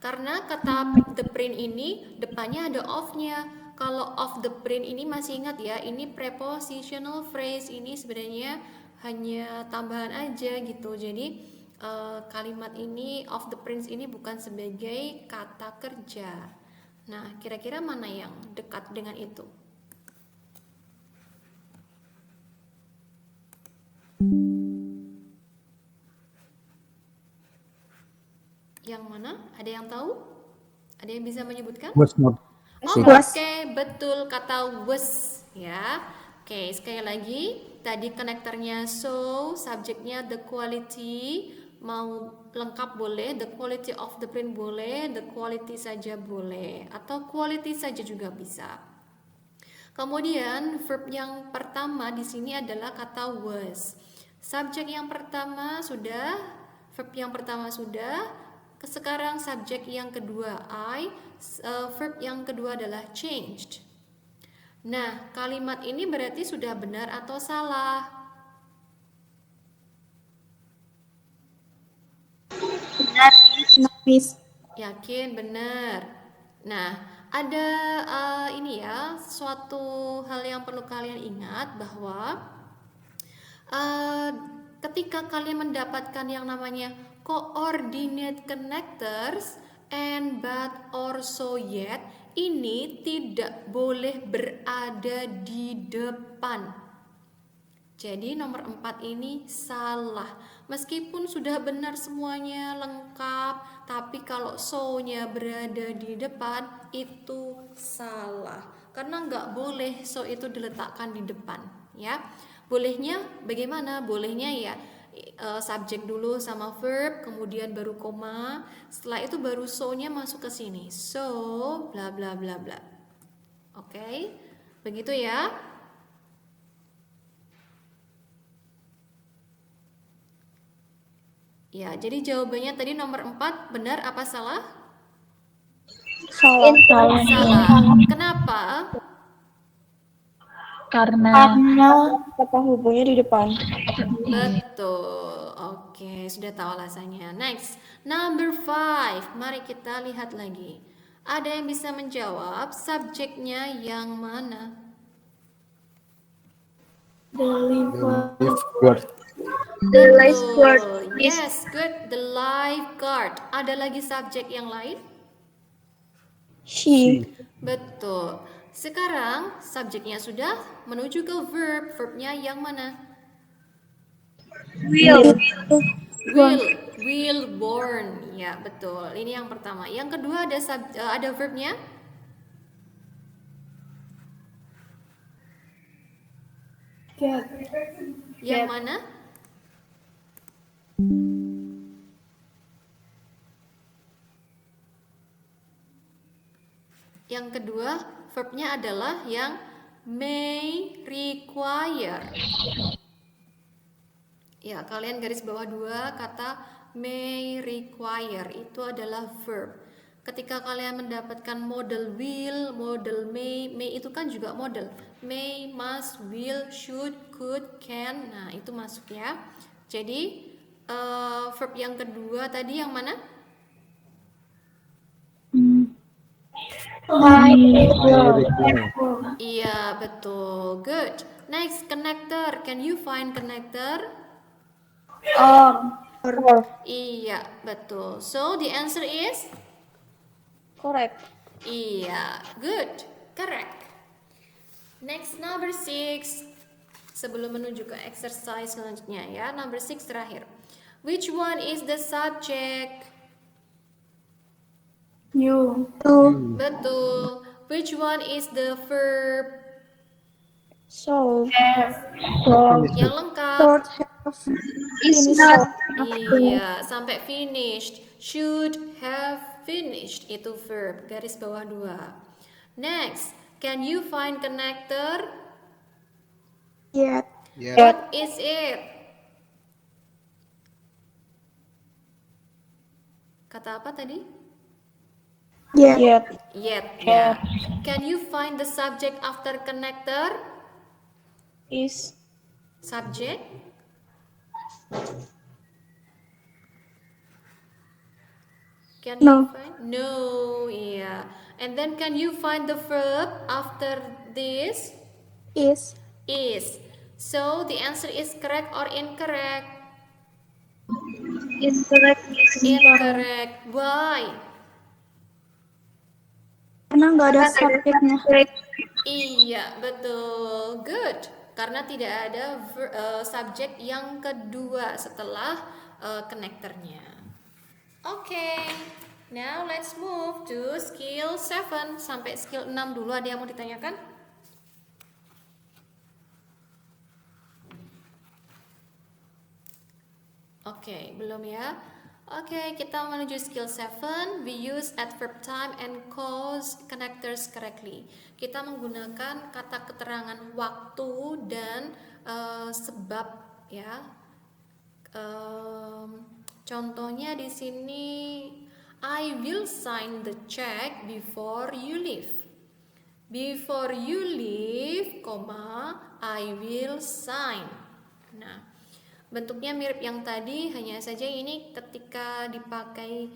Karena kata the print ini depannya ada of-nya. Kalau of the print ini masih ingat ya, ini prepositional phrase, ini sebenarnya hanya tambahan aja gitu. Jadi kalimat ini of the prince ini bukan sebagai kata kerja. Nah, kira-kira mana yang dekat dengan itu? Yang mana? Ada yang tahu? Ada yang bisa menyebutkan? Was not. Oke, betul kata was ya. Oke, sekali lagi tadi konektornya so, subjeknya the quality, mau lengkap boleh, the quality of the print boleh, the quality saja boleh, atau quality saja juga bisa. Kemudian verb yang pertama di sini adalah kata was. Subjek yang pertama sudah, verb yang pertama sudah. Sekarang subjek yang kedua I, verb yang kedua adalah changed. Nah, kalimat ini berarti sudah benar atau salah? Benar, Miss. Yakin benar. Nah, ada ini ya, suatu hal yang perlu kalian ingat bahwa ketika kalian mendapatkan yang namanya coordinate connectors and but or so yet, ini tidak boleh berada di depan. Jadi nomor 4 ini salah. Meskipun sudah benar semuanya lengkap, tapi kalau so-nya berada di depan itu salah. Karena nggak boleh so itu diletakkan di depan, ya. Bolehnya bagaimana? Bolehnya ya subjek dulu sama verb, kemudian baru koma. Setelah itu baru so-nya masuk ke sini. So, bla bla bla bla. Oke, begitu ya. Ya, jadi jawabannya tadi nomor 4 benar apa salah? salah. Salah. Kenapa? Karena Kata hubungnya di depan. Betul. Oke, sudah tahu alasannya. Next, number 5. Mari kita lihat lagi. Ada yang bisa menjawab subjeknya yang mana? Deliver. The lifeguard Betul. is Yes, good. The lifeguard. Ada lagi subjek yang lain? she. Betul. Sekarang subjeknya sudah menuju ke verb. Verbnya yang mana? Will. Will born. Ya, betul. Ini yang pertama. Yang kedua ada verbnya? Get. Yang mana? Yang kedua, verbnya adalah yang may require. Ya, kalian garis bawah 2 kata may require itu adalah verb. Ketika kalian mendapatkan model will, model may itu kan juga model. May, must, will, should, could, can. Nah, itu masuk ya. Jadi, verb yang kedua tadi yang mana? Iya, betul. Good. Next, connector. Can you find connector? Or Iya, betul. So, the answer is? correct. Iya, good. Correct. Next, number 6. Sebelum menuju ke exercise selanjutnya ya. Number 6 terakhir. Which one is the subject? You. Betul. Which one is the verb? So Yang lengkap. short have Is finished. not. Iya, sampai finished. Should have finished. Itu verb. Garis bawah 2. Next, can you find connector? Yet. What is it? Kata apa tadi? Yet. Yet. Ya. Can you find the subject after connector? Is. Subject? Can No. you find? No. Yeah. And then can you find the verb after this? Is. Is. So the answer is correct or incorrect? Incorrect. Incorrect. Why? Karena nggak ada subjeknya. Iya, betul. Good. Karena tidak ada subjek yang kedua setelah connectornya. Oke. Now let's move to skill 7 sampai skill 6 dulu. Ada yang mau ditanyakan? Oke, belum ya? Oke, kita menuju skill 7. We use adverb time and cause connectors correctly. Kita menggunakan kata keterangan waktu dan sebab ya. Contohnya di sini, I will sign the check before you leave. Before you leave, I will sign. Nah, bentuknya mirip yang tadi, hanya saja ini ketika dipakai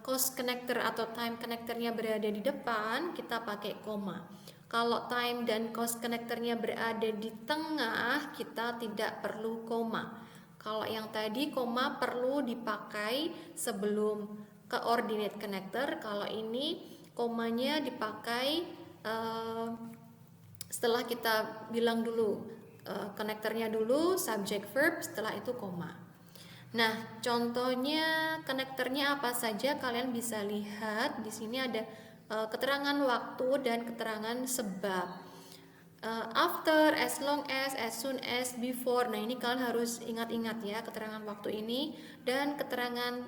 cause connector atau time connectornya berada di depan, kita pakai koma. Kalau time dan cause connectornya berada di tengah, kita tidak perlu koma. Kalau yang tadi koma perlu dipakai sebelum coordinate connector, kalau ini komanya dipakai setelah kita bilang dulu konektornya dulu, subject verb, setelah itu koma. Nah, contohnya konektornya apa saja kalian bisa lihat di sini ada keterangan waktu dan keterangan sebab. After, as long as soon as, before. Nah, ini kalian harus ingat-ingat ya keterangan waktu ini dan keterangan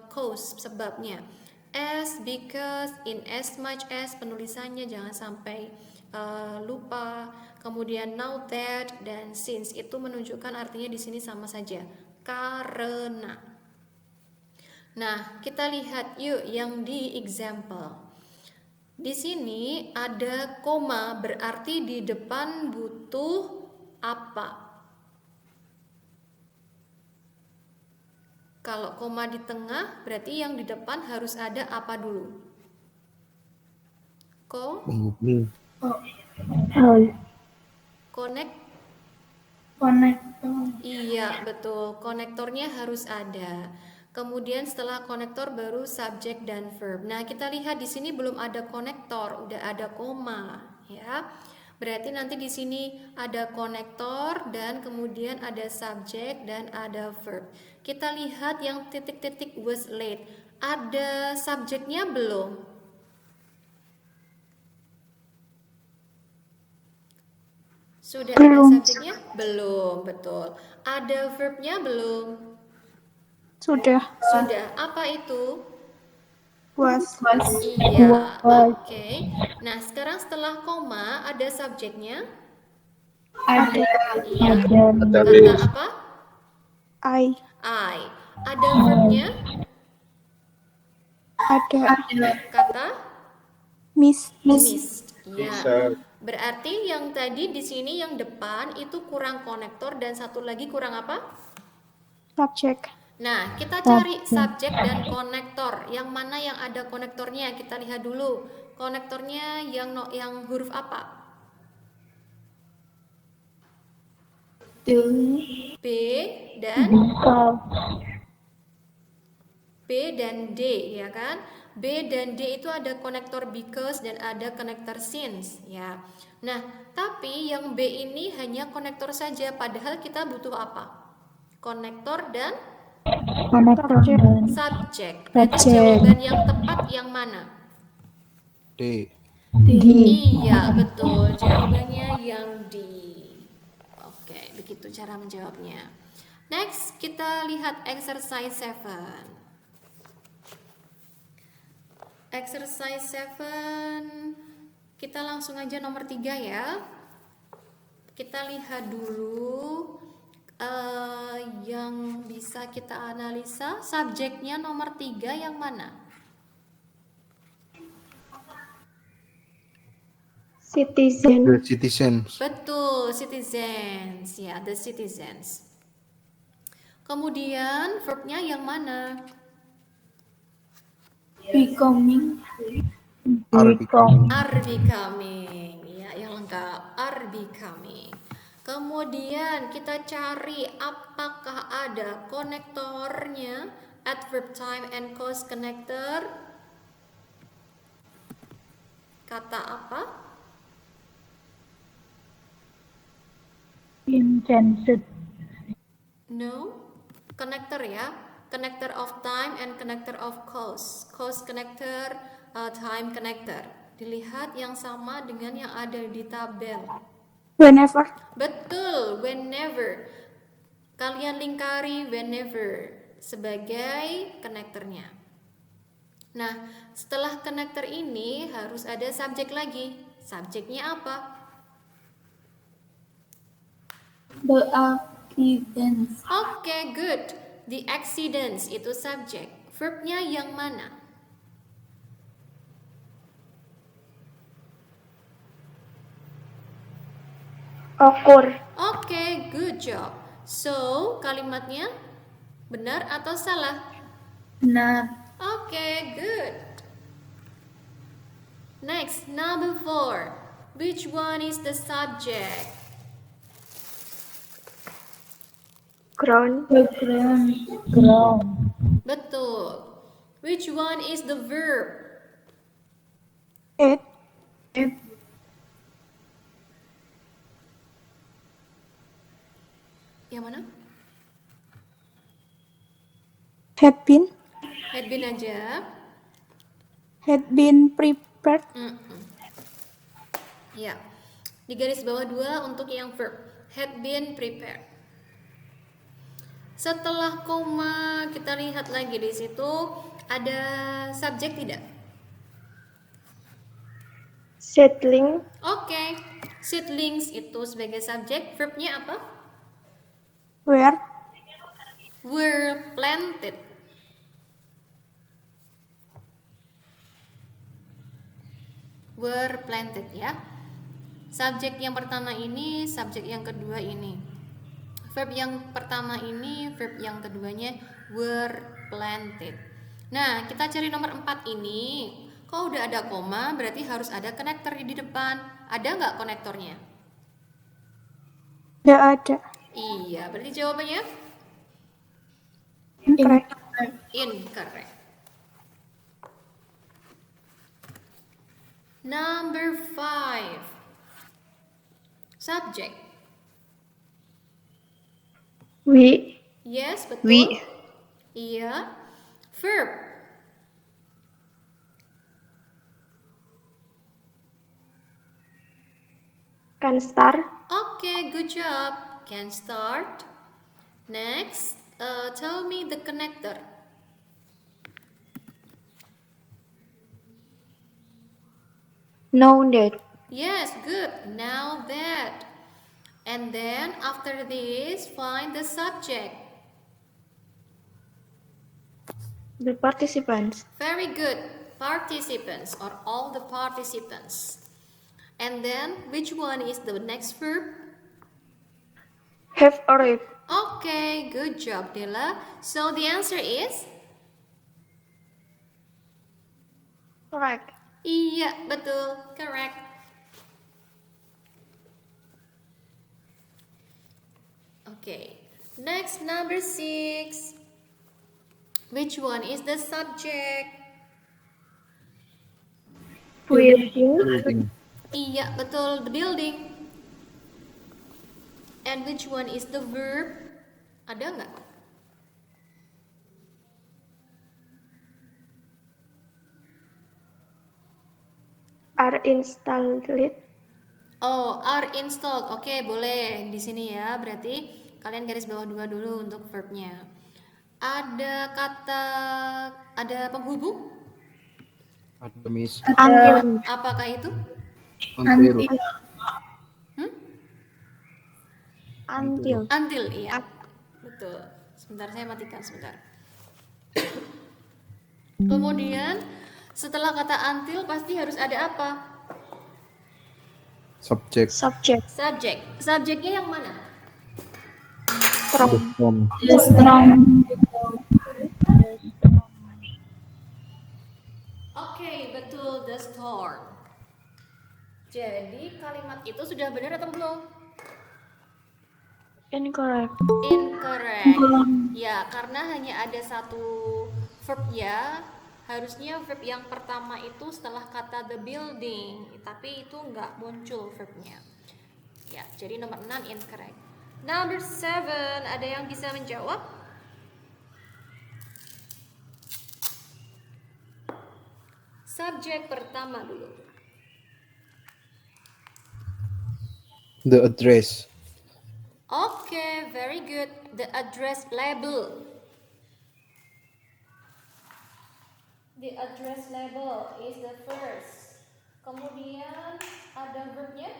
cause sebabnya. As, because, in as much as, penulisannya jangan sampai lupa. Kemudian now that dan since itu menunjukkan artinya di sini sama saja, karena. Nah, kita lihat yuk yang di example. Di sini ada koma, berarti di depan butuh apa? Kalau koma di tengah, berarti yang di depan harus ada apa dulu? Connect Connector. Iya, betul. Konektornya harus ada. Kemudian setelah konektor baru subjek dan verb. Nah, kita lihat di sini belum ada konektor, udah ada koma, ya. Berarti nanti di sini ada konektor dan kemudian ada subjek dan ada verb. Kita lihat yang titik-titik was late. Ada subjeknya belum? Sudah ada subjeknya? Belum, betul. Ada verbnya belum? Sudah. Sudah. Apa itu? Was. Iya, oke. Nah, sekarang setelah koma ada subjeknya? Ada. Iya. Ada, Kata Miss. apa? I. I. Ada verbnya? Ada. Kata Miss. missed. Ya. Bisa. Berarti yang tadi di sini yang depan itu kurang konektor dan satu lagi kurang apa? Subject. Nah, kita cari subjek dan konektor. Yang mana yang ada konektornya? Kita lihat dulu. Konektornya yang huruf apa? B dan B dan D, ya kan? B dan D itu ada konektor because dan ada konektor since, ya. Nah, tapi yang B ini hanya konektor saja, padahal kita butuh apa? Konektor dan subjek. Berarti jawaban yang tepat yang mana? D. Iya, betul. Jawabannya yang D. Oke, begitu cara menjawabnya. Next, kita lihat exercise 7. Exercise 7, kita langsung aja nomor 3 ya. Kita lihat dulu yang bisa kita analisa. Subjeknya nomor 3 yang mana? Citizen. The citizens. Betul, citizens. Ya, the citizens. Kemudian verbnya yang mana? Becoming. Are becoming. Are becoming. Ya, yang lengkap. Are becoming. Kemudian kita cari apakah ada konektornya, adverb time and cause connector. Kata apa? Intended. No. Connector ya. Connector of time and connector of cause. Cause connector, time connector. Dilihat yang sama dengan yang ada di tabel. Whenever. Betul, whenever. Kalian lingkari whenever sebagai konektornya. Nah, setelah konektor ini harus ada subjek lagi. Subjeknya apa? The accidents. Oke, good. The accidents itu subjek. Verbnya yang mana? Occur. Oke, good job. So, kalimatnya benar atau salah? Benar. Oke, good. Next, number 4. Which one is the subject? Ground. The ground. Betul. Which one is the verb? It. Yang mana? Had been. Had been aja. Had been prepared. Ya. Di garis bawah 2 untuk yang verb. Had been prepared. Setelah koma, kita lihat lagi di situ ada subjek tidak? Settling. Oke. Seedlings itu sebagai subjek, verbnya apa? Where. Were planted. Were planted ya. Subjek yang pertama ini, subjek yang kedua ini. Verb yang pertama ini, verb yang keduanya were planted. Nah, kita cari nomor 4 ini. Kalau udah ada koma, berarti harus ada konektor di depan. Ada nggak konektornya? Tidak ada. Iya, berarti jawabannya Incorrect. incorrect. Number 5. Subject. We. Yes, betul. We. Iya. Verb. Can start. Okay, good job. Can start. Next, tell me the connector. Know that. Yes, good. Now that. And then after this, find the subject. The participants. Very good. Participants or all the participants. And then which one is the next verb? Have arrived. Okay, good job, Dela. So the answer is? Correct. Iya, betul. Correct. Okay. Next, number 6. Which one is the subject? Building. Iya, betul. The building. And which one is the verb? Ada nggak? Are installed. Oh, are installed. Oke, boleh di sini ya. Berarti kalian garis bawah 2 dulu untuk verbnya. Ada penghubung? Ada Miss. Apakah itu? Until. Until, iya. Betul. Sebentar, saya matikan sebentar. Kemudian setelah kata until pasti harus ada apa? Subject. Subject. Subject. Subjeknya yang mana? From. The strong. Oke, betul, the storm. Jadi kalimat itu sudah benar atau belum? Incorrect. Incorrect. Ya, karena hanya ada satu verb ya. Harusnya verb yang pertama itu setelah kata the building, tapi itu nggak muncul verbnya. Ya, jadi nomor 6 incorrect. Number 7, ada yang bisa menjawab? Subjek pertama dulu. The address. Oke, very good. The address label. The address label is the first. Kemudian ada verbnya.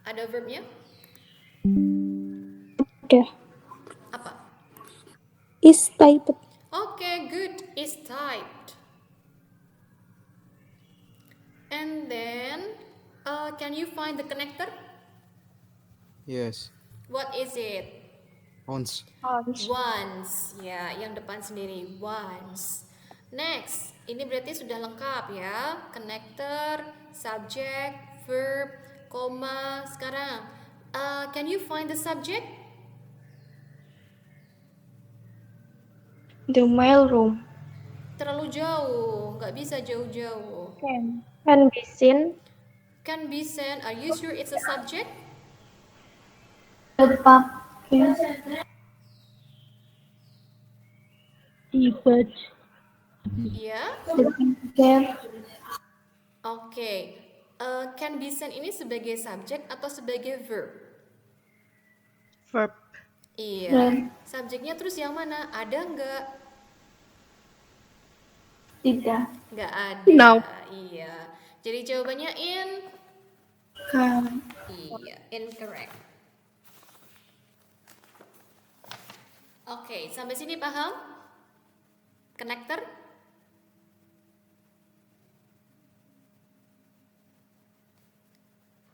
Ada verbnya? Ada. Apa? Is typed. Okay, good. Is typed. And then, can you find the connector? Yes. What is it? Once. Once. Ya, yang depan sendiri. Once. Next, ini berarti sudah lengkap ya. Connector, subject, verb, koma. Sekarang, can you find the subject? The mail room. Terlalu jauh, nggak bisa jauh-jauh. Can be seen. Can be sent. Are you sure it's a subject? The package. The bus. Ya. The ticket. Oke. Can be sent ini sebagai subjek atau sebagai verb? Verb. Iya. Subjeknya terus yang mana? Ada nggak? Tidak. Nggak ada. No. Iya. Jadi jawabannya Kan. iya, incorrect. Oke, sampai sini paham? Connector?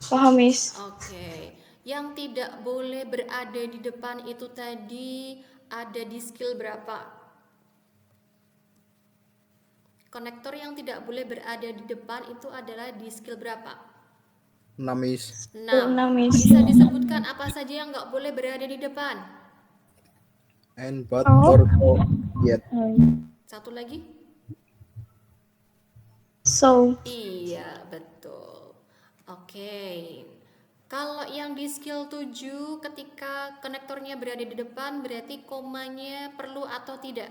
Paham, Miss? Oke. Yang tidak boleh berada di depan itu tadi ada di skill berapa? Konektor yang tidak boleh berada di depan itu adalah di skill berapa? 6, Miss. 6. 6, Miss. Bisa disebutkan apa saja yang nggak boleh berada di depan? And, but, or, yet. Satu lagi? So, Iya, betul. Oke. Kalau yang di skill 7 ketika konektornya berada di depan berarti komanya perlu atau tidak?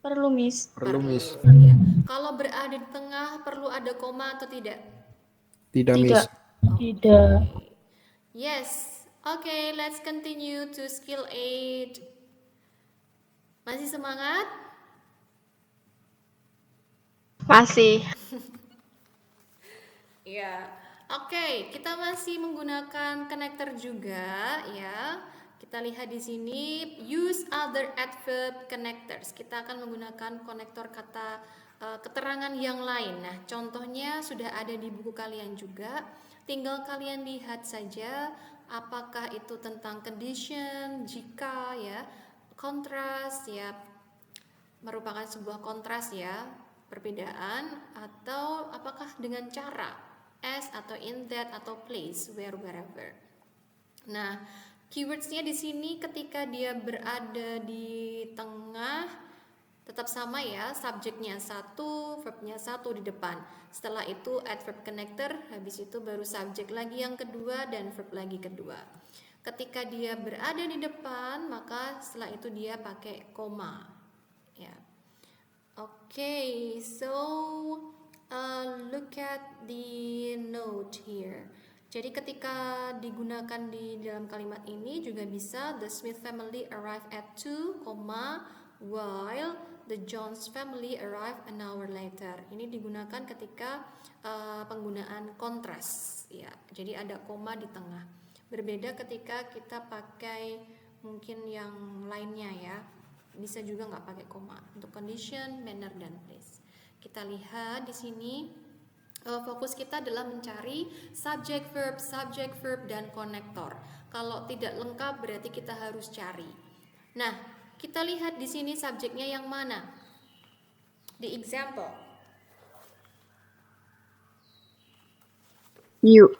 perlu, Miss. Perlu, Miss. Iya. Kalau berada di tengah perlu ada koma atau tidak? Tidak, Miss. Tidak. Yes. Okay, let's continue to skill 8. Masih semangat? Masih. Ya. Oke, kita masih menggunakan connector juga ya. Kita lihat di sini use other adverb connectors. Kita akan menggunakan konektor kata keterangan yang lain. Nah, contohnya sudah ada di buku kalian juga. Tinggal kalian lihat saja apakah itu tentang condition, jika ya, kontras ya, merupakan sebuah kontras ya, perbedaan, atau apakah dengan cara as atau in that atau place where wherever. Nah, keywordsnya di sini ketika dia berada di tengah tetap sama ya, subjeknya satu, verbnya satu di depan. Setelah itu adverb connector, habis itu baru subjek lagi yang kedua dan verb lagi kedua. Ketika dia berada di depan, maka setelah itu dia pakai koma. Ya. Okay, so look at the note here. Jadi ketika digunakan di dalam kalimat ini juga bisa the Smith family arrived at 2, while the Jones family arrived an hour later. Ini digunakan ketika penggunaan kontras ya. Jadi ada koma di tengah. Berbeda ketika kita pakai mungkin yang lainnya ya. Bisa juga nggak pakai koma untuk condition, manner, dan place. Kita lihat di sini fokus kita adalah mencari subject verb, dan konektor. Kalau tidak lengkap berarti kita harus cari. Nah, kita lihat di sini subjeknya yang mana? Di example. You.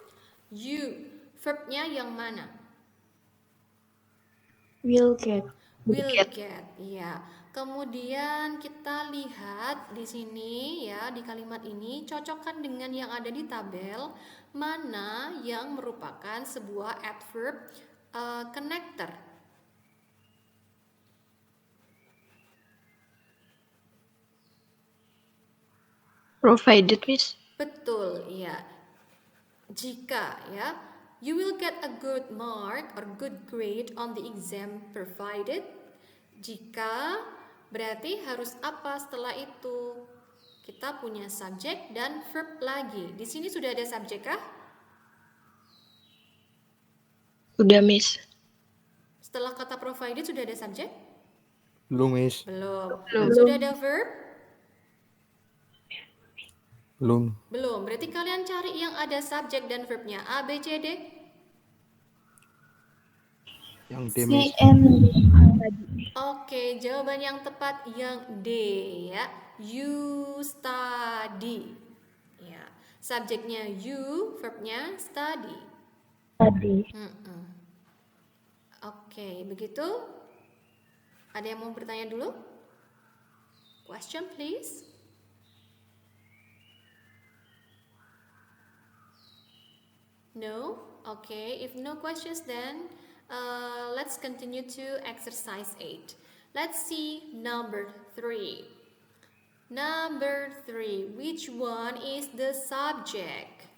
Verbnya yang mana? Will get. Will get, ya. Kemudian kita lihat di sini ya, di kalimat ini cocokkan dengan yang ada di tabel mana yang merupakan sebuah adverb connector. Provided, Miss. Betul, ya. Jika ya, you will get a good mark or good grade on the exam provided. Jika berarti harus apa setelah itu? Kita punya subjek dan verb lagi. Di sini sudah ada subjek kah? Sudah, Miss. Setelah kata provided sudah ada subjek? Belum, Miss. Belum. Sudah ada verb? Belum. Belum. Berarti kalian cari yang ada subjek dan verbnya. A, B, C, D? Yang D, C Miss. and D tadi. Oke, jawaban yang tepat yang D ya. You study. Ya. Subjeknya you, verbnya study. Tadi. Oke, begitu? Ada yang mau bertanya dulu? Question please. No? Okay, if no questions then let's continue to exercise 8. Let's see number 3. Number 3, which one is the subject?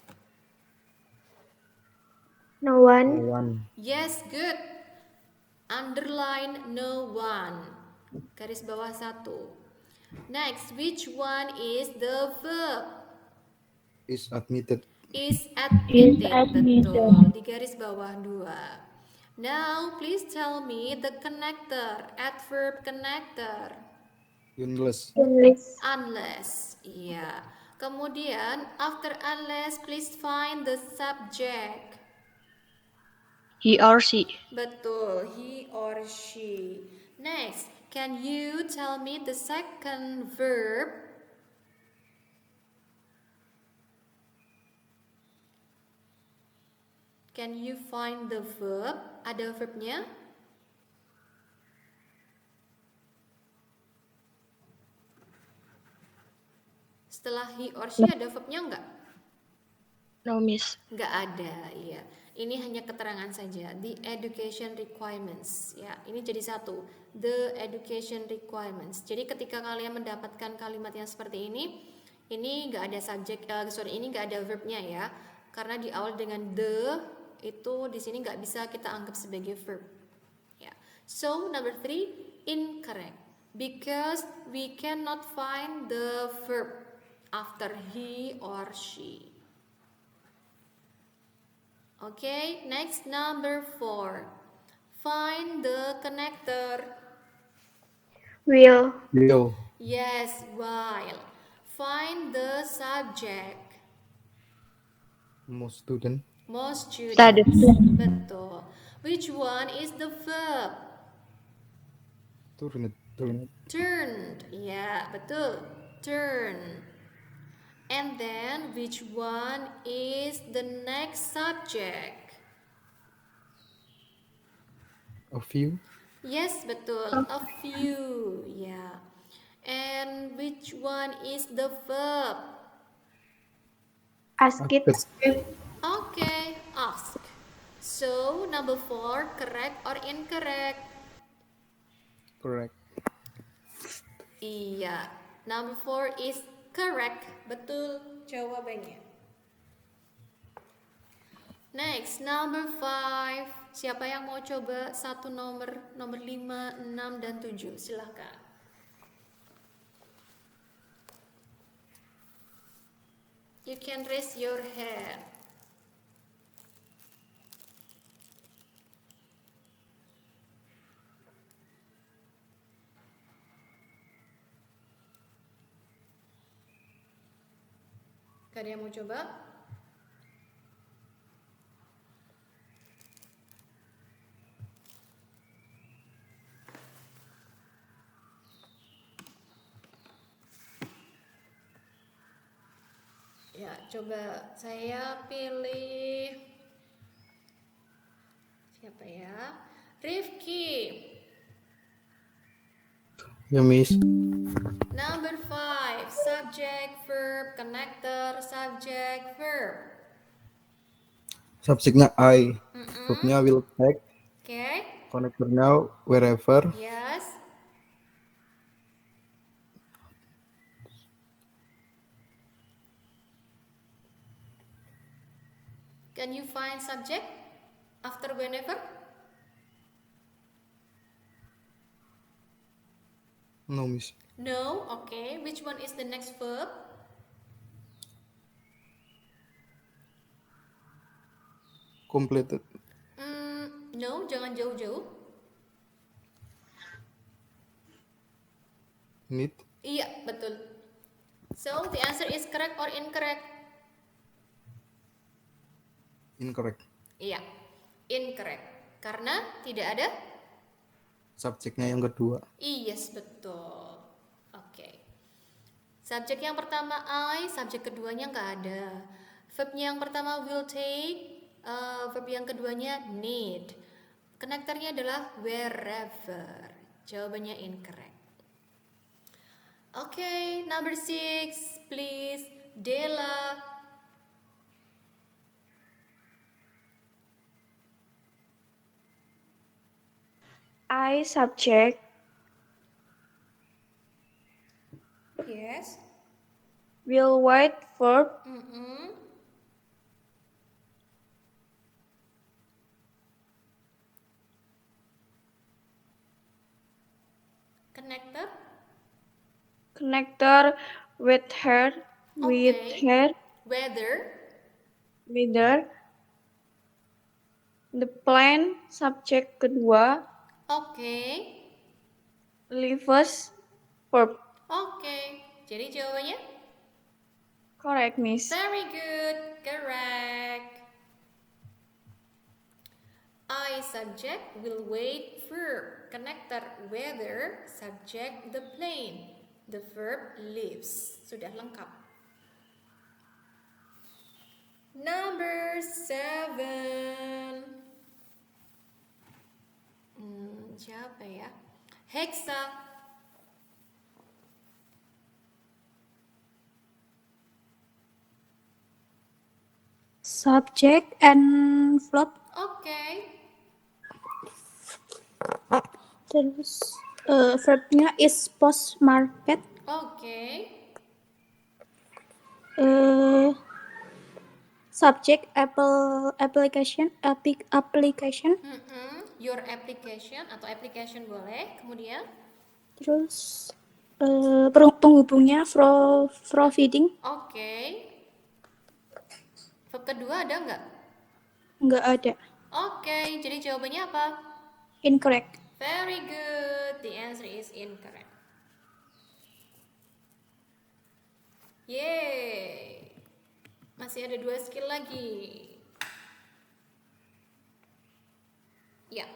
No one. One. Yes, good. Underline no one. Garis bawah 1. Next, which one is the verb? Is admitted. Is admitted. admitted. Betul. Di garis bawah 2. Now, please tell me the connector, adverb connector. Unless. Unless. Iya. Kemudian, after unless, please find the subject. He or she. Betul, he or she. Next, Can you tell me the second verb? Can you find the verb? Ada verbnya? Setelah he or she ada verbnya enggak? No, Miss. Nggak ada, ya. Ini hanya keterangan saja. The education requirements, ya. Ini jadi satu. The education requirements. Jadi ketika kalian mendapatkan kalimat yang seperti ini nggak ada subjek, ini nggak ada verbnya ya. Karena di awal dengan the itu di sini nggak bisa kita anggap sebagai verb. Ya. So number 3 incorrect because we cannot find the verb after he or she. Okay, next number 4. Find the connector. Will. Will. Yes, while. Find the subject. Most student. Most Study. students. Betul. Which one is the verb? Turned. Turned. Ya, betul. Turn. And then which one is the next subject? A few. Yes, betul. A few. Yeah. And which one is the verb? Ask it. Okay, ask. So, number 4, correct or incorrect? Correct. Iya. Number 4 is correct. Betul jawabannya. Next, number 5. Siapa yang mau coba satu nomor 5, 6, dan 7? Silahkan. You can raise your hand. Gak ada yang mau coba? Ya, coba saya pilih siapa ya? Rifki. Ya, Miss. Number 5, subject, verb, connector, subject, verb. Subjeknya I. Verbnya will take. Okay, Connectornya wherever. yes. Can you find subject after whenever? No, Miss. No, okay. Which one is the next verb? Completed. No, jangan jauh-jauh. Need. Iya, betul. So, the answer is correct or incorrect? Incorrect. Iya, incorrect. Karena tidak ada? Subjeknya yang kedua. Yes, betul. Oke. Subjek yang pertama I, subjek keduanya nggak ada. Verbnya yang pertama will take, verb yang keduanya need. Konektornya adalah wherever. Jawabannya incorrect. Oke, number 6, please. Dela. I subject. Yes. Will wait verb. Connector. Connector with her. With Okay. her. Whether. Whether. The plan subjek kedua. Oke. Leaves verb. Oke. Jadi jawabannya? Correct, Miss. Very good. Correct. I I, subject, will wait, verb. Connector, weather, subject, the plane. The verb, lives. Sudah lengkap. Number 7. Siapa ya? Hexa. Subject and verb. Oke. Terus verbnya is post market. Oke. Subject application. Your application atau application boleh. Kemudian Terus penghubungnya providing. oke. Verb kedua ada nggak? Nggak ada. Oke, jadi jawabannya apa? Incorrect. Very good. The answer is incorrect. Yeay. Masih ada 2 skill lagi. Ya.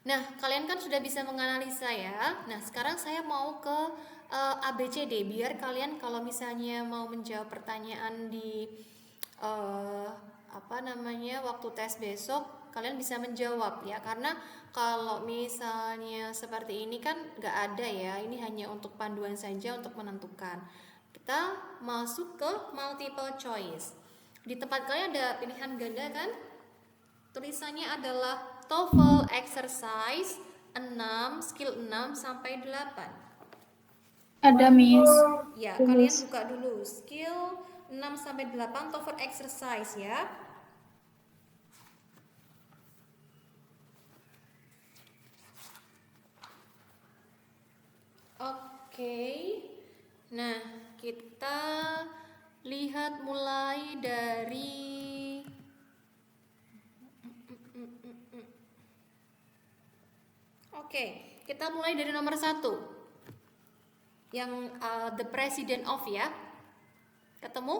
Nah, kalian kan sudah bisa menganalisa ya. Nah, sekarang saya mau ke ABCD biar kalian kalau misalnya mau menjawab pertanyaan di waktu tes besok kalian bisa menjawab ya, karena kalau misalnya seperti ini kan nggak ada ya, ini hanya untuk panduan saja untuk menentukan. Kita masuk ke multiple choice. Di tempat kalian ada pilihan ganda kan? Tulisannya adalah TOEFL exercise 6, skill 6 sampai 8. Ada, Miss. Ya, kalian buka dulu skill 6 sampai 8 TOEFL exercise ya. Oke. Nah, kita lihat mulai dari Oke, kita mulai dari nomor 1 yang the president of ya. Ketemu?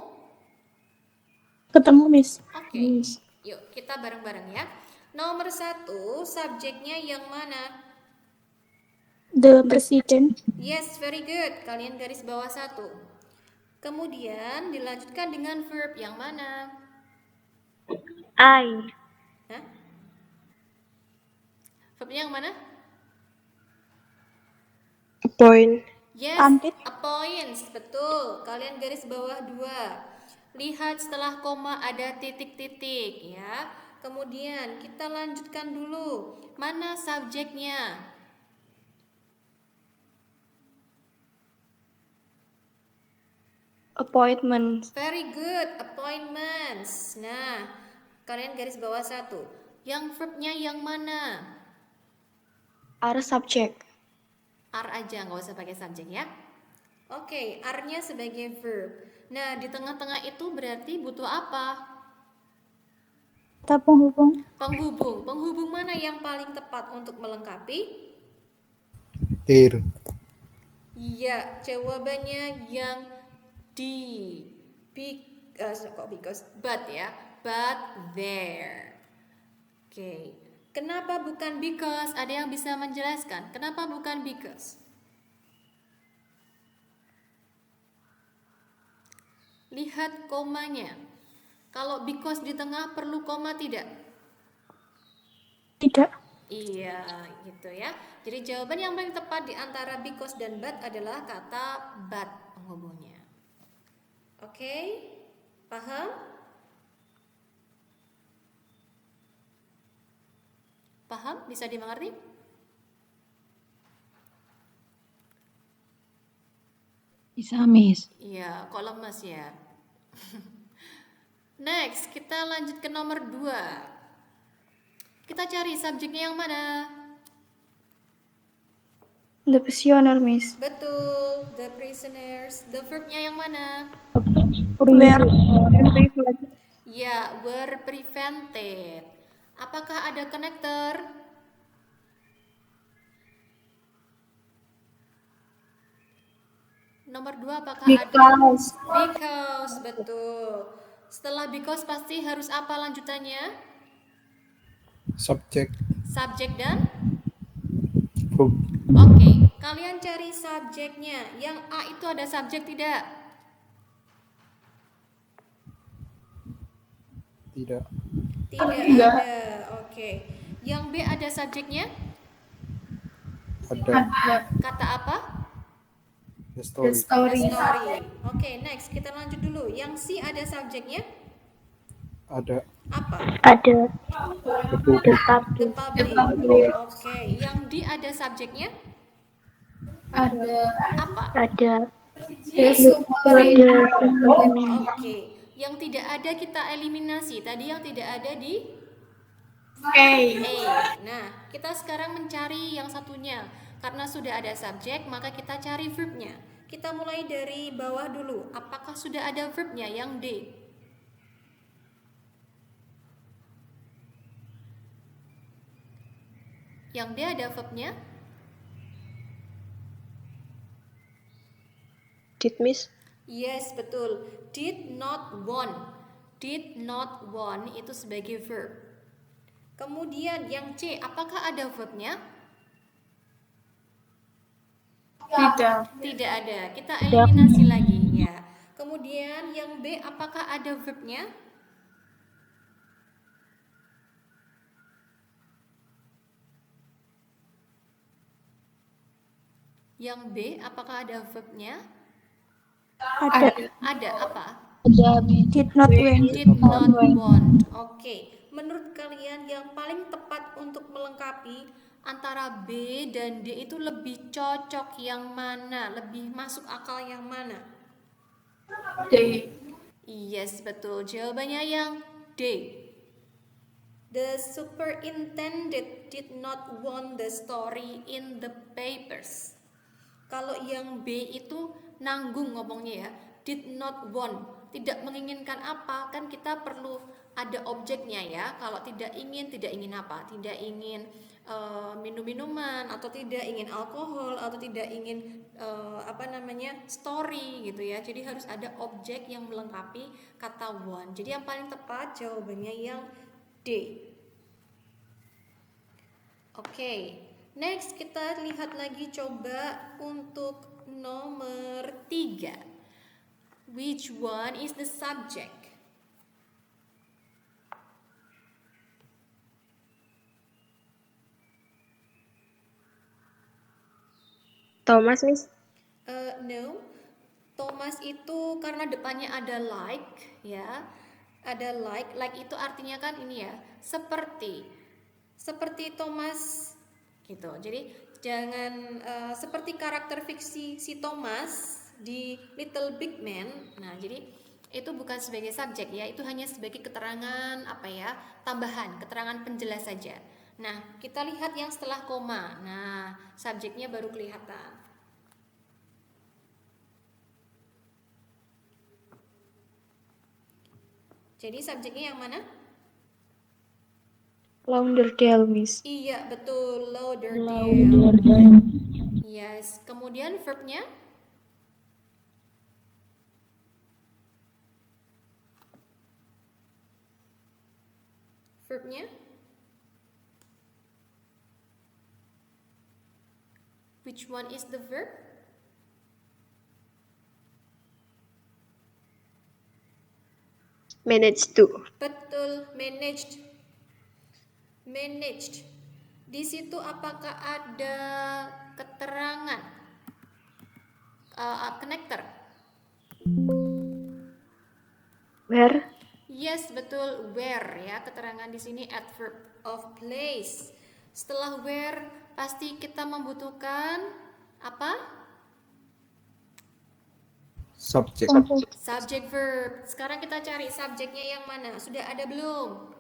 Ketemu, Miss. Oke, yuk kita bareng-bareng ya. Nomor 1, subjeknya yang mana? The president. Yes, very good. Kalian garis bawah 1. Kemudian dilanjutkan dengan verb yang mana? I. Hah? Verbnya yang mana? Point. Yes, Appoint. appoints, betul. Kalian garis bawah 2. Lihat setelah koma ada titik-titik ya. Kemudian kita lanjutkan dulu. Mana subjeknya? Appointment. Very good, appointments. Nah, kalian garis bawah 1. Yang verbnya yang mana? Are subject. Are aja, nggak usah pakai subjek ya. Oke, are-nya sebagai verb. Nah, di tengah-tengah itu berarti butuh apa? Kata penghubung. Penghubung. Penghubung mana yang paling tepat untuk melengkapi? Here. Iya, jawabannya yang D. But ya, but there. Oke. Kenapa bukan because? Ada yang bisa menjelaskan? Kenapa bukan because? Lihat komanya. Kalau because di tengah perlu koma tidak? Tidak. Iya, gitu ya. Jadi jawaban yang paling tepat di antara because dan but adalah kata but penghubungnya. Oke? Paham? Paham? Bisa dimengerti? Bisa, Miss. Iya, kok lemes ya? Next, kita lanjut ke nomor 2. Kita cari subjeknya yang mana? The prisoner, Miss. Betul, the prisoners. The verbnya yang mana? Where. Ya, were prevented. Apakah ada connector? Nomor 2 apakah ada? Because, betul. Setelah because pasti harus apa lanjutannya? Subject. Subjek dan Verb. oke, kalian cari subjeknya. Yang A itu ada subjek tidak? Tidak. Tidak ada. Oke. Yang B ada subjeknya? Ada. Kata apa? The story. Story. Oke, next kita lanjut dulu. Yang C ada subjeknya? Ada. Apa? Ada. The book. The public. Oke. Yang D ada subjeknya? Apa? Ada. Oke. Yang tidak ada kita eliminasi. Tadi yang tidak ada di A. Nah, kita sekarang mencari yang satunya. Karena sudah ada subjek, maka kita cari verbnya. Kita mulai dari bawah dulu. Apakah sudah ada verbnya yang D? Yang D ada verbnya? Did, Miss? Yes, betul. Did not want. Did not want itu sebagai verb. Kemudian yang C, apakah ada verbnya? Tidak ada. Kita eliminasi lagi ya. Kemudian yang B, apakah ada verbnya? Yang B, apakah ada verbnya? Ada apa? Did not win. Did not want. Oke. Menurut kalian yang paling tepat untuk melengkapi antara B dan D itu lebih cocok yang mana? Lebih masuk akal yang mana? D. Yes, betul. Jawabannya yang D. The superintendent did not want the story in the papers. Kalau yang B itu nanggung ngomongnya ya. Did not want. Tidak menginginkan apa, kan kita perlu ada objeknya ya. Kalau tidak ingin apa? Tidak ingin minum-minuman, atau tidak ingin alkohol, atau tidak ingin story gitu ya. Jadi harus ada objek yang melengkapi kata want. Jadi yang paling tepat jawabannya yang D. Oke, next kita lihat lagi coba untuk nomor 3. Which one is the subject? Thomas, Miss? No. Thomas itu karena depannya ada like ya. Ada like. Like itu artinya kan ini ya, seperti Thomas gitu. Jadi jangan seperti karakter fiksi si Thomas di Little Big Man. Nah, jadi itu bukan sebagai subjek ya, itu hanya sebagai keterangan tambahan, keterangan penjelas saja. Nah, kita lihat yang setelah koma. Nah, subjeknya baru kelihatan. Jadi subjeknya yang mana? Lauderdale, Miss. Iya, betul, Lauderdale. Yes, kemudian verbnya? Verbnya? Which one is the verb? Managed to. Betul, managed. Managed. Di situ apakah ada keterangan connector? Where? Yes, betul, where ya. Keterangan di sini adverb of place. Setelah where pasti kita membutuhkan apa? Subject. Subject verb. Sekarang kita cari subjeknya yang mana? Sudah ada belum?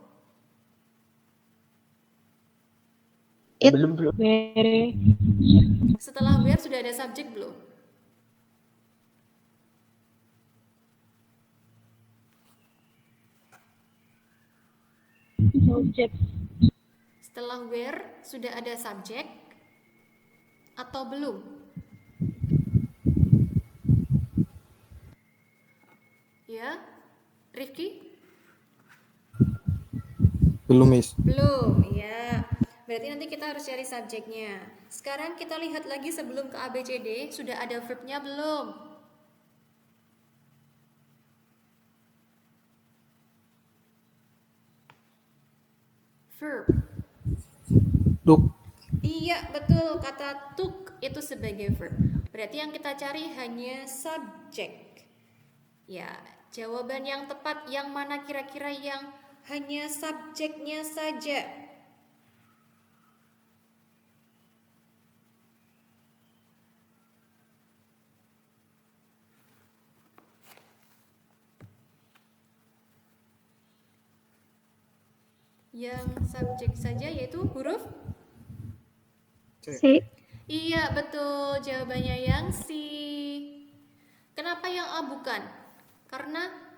Belum. Where? Setelah where sudah ada subjek belum? Subject. Setelah where sudah ada subjek atau belum? Ya, Rifki? Belum, Miss. Belum, ya. Berarti nanti kita harus cari subjeknya. Sekarang kita lihat lagi sebelum ke ABCD, sudah ada verbnya belum? Verb. Took. Iya, betul. Kata took itu sebagai verb. Berarti yang kita cari hanya subjek. Ya, jawaban yang tepat yang mana kira-kira yang hanya subjeknya saja? Yang subjek saja yaitu huruf? C. Iya, betul. Jawabannya yang C. Kenapa yang A bukan? Karena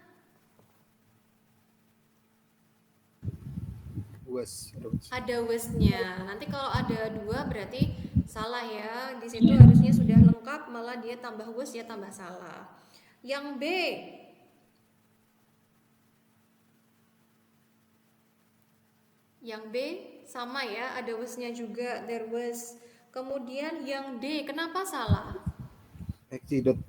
Was. ada was-nya. Nanti kalau ada dua berarti salah ya. Di situ harusnya sudah lengkap, malah dia tambah was, ya tambah salah. Yang B. Yang B sama ya, ada was-nya juga, there was. Kemudian yang D, kenapa salah? Exceeded.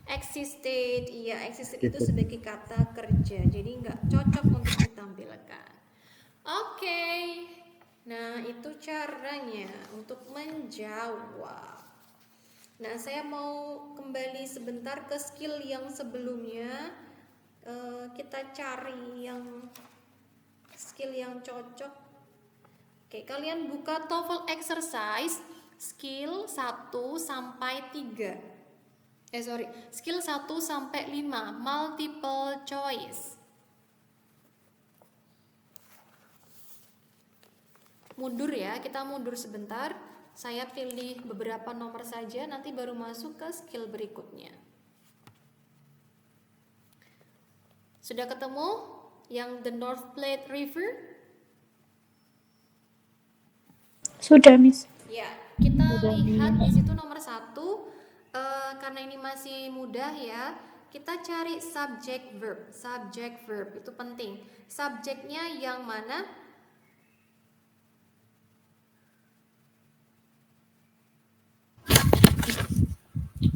Existed, iya existed itu sebagai kata kerja, jadi nggak cocok untuk ditampilkan. Oke, nah itu caranya untuk menjawab. Nah saya mau kembali sebentar ke skill yang sebelumnya. Kita cari yang skill yang cocok. Oke, kalian buka TOEFL exercise skill 1 sampai 3. Skill 1 sampai 5, multiple choice. Mundur ya, kita mundur sebentar. Saya pilih beberapa nomor saja, nanti baru masuk ke skill berikutnya. Sudah ketemu yang the North Platte River? Sudah, Miss. Ya, kita lihat di situ nomor 1. Karena ini masih mudah ya, kita cari subject verb. Subject verb itu penting. Subjeknya yang mana?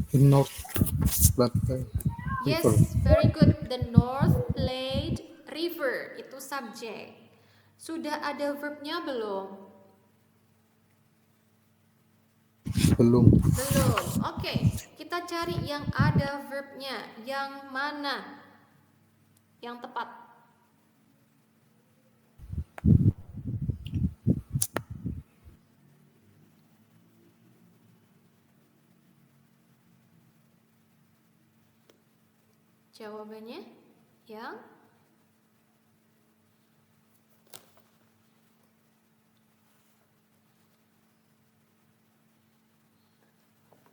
The North Platte. Yes, very good. The North Platte River itu subjek. Sudah ada verbnya belum? Belum. Belum. Oke, kita cari yang ada verbnya. Yang mana? Yang tepat. Jawabannya yang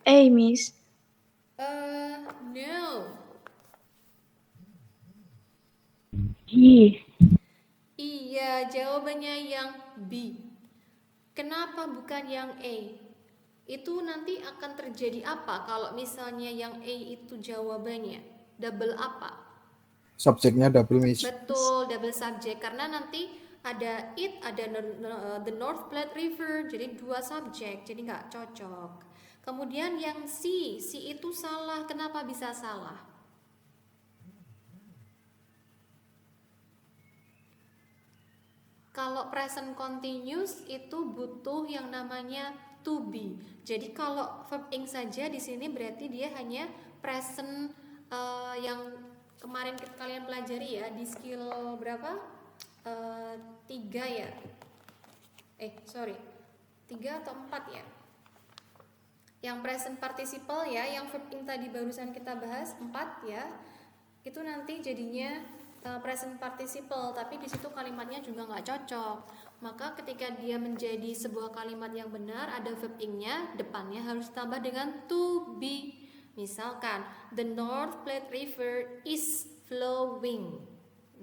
A, Miss. no. I. Iya, jawabannya yang B. Kenapa bukan yang A? Itu nanti akan terjadi apa kalau misalnya yang A itu jawabannya? Double apa? Subjeknya double, Miss. Betul, double subject. Karena nanti ada it, ada the North Platte River, jadi dua subjek, jadi nggak cocok. Kemudian yang C itu salah. Kenapa bisa salah? Kalau present continuous itu butuh yang namanya to be. Jadi kalau verb ing saja di sini berarti dia hanya present yang kemarin kalian pelajari ya di skill berapa? 3 ya. 3 atau 4 ya. Yang present participle ya, yang verb ing tadi barusan kita bahas 4 ya. Itu nanti jadinya present participle, tapi di situ kalimatnya juga nggak cocok. Maka ketika dia menjadi sebuah kalimat yang benar, ada verb ing-nya, depannya harus ditambah dengan to be. Misalkan, the North Platte River is flowing.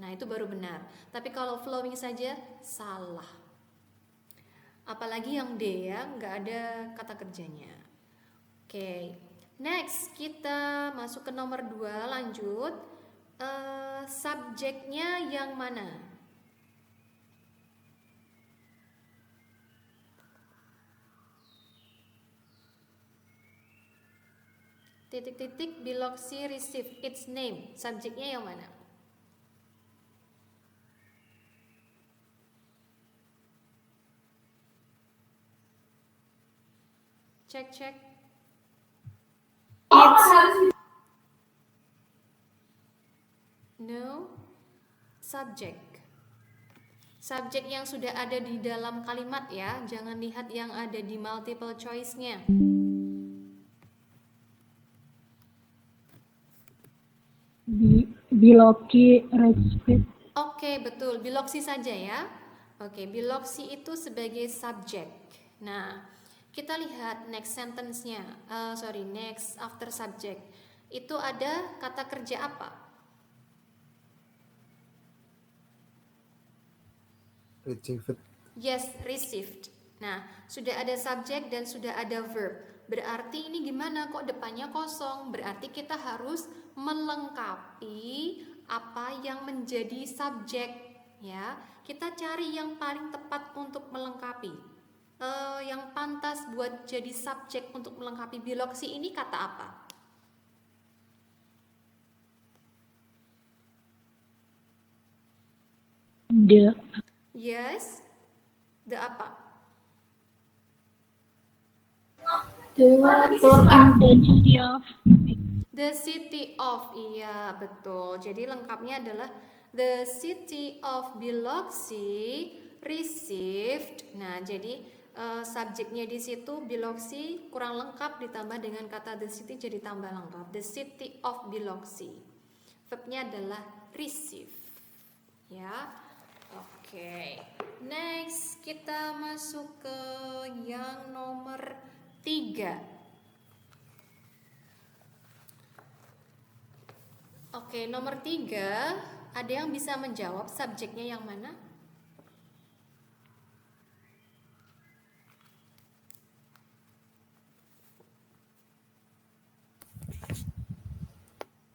Nah, itu baru benar. Tapi kalau flowing saja, salah. Apalagi yang D ya, nggak ada kata kerjanya. Oke, next kita masuk ke nomor 2, lanjut. Subjeknya yang mana? titik-titik biloxi received its name. Subjeknya yang mana? Cek. No. Subject. Subjek yang sudah ada di dalam kalimat ya. Jangan lihat yang ada di multiple choice-nya. Biloxi received. Oke, betul. Biloxi saja ya. Oke, biloxi itu sebagai subjek. Nah, kita lihat next sentence-nya. Next after subject. Itu ada kata kerja apa? Received. Yes, received. Nah, sudah ada subjek dan sudah ada verb. Berarti ini gimana kok depannya kosong? Berarti kita harus melengkapi apa yang menjadi subjek ya. Kita cari yang paling tepat untuk melengkapi. Yang pantas buat jadi subjek untuk melengkapi biloxi ini kata apa? The. Yes. The apa? The city of. Iya, betul. Jadi lengkapnya adalah the city of Biloxi received. Nah, jadi subjeknya di situ Biloxi kurang lengkap ditambah dengan kata the city jadi tambah lengkap. The city of Biloxi. Verbnya adalah receive. Ya. Oke. Next kita masuk ke yang nomor 3. Oke, nomor 3, ada yang bisa menjawab subjeknya yang mana?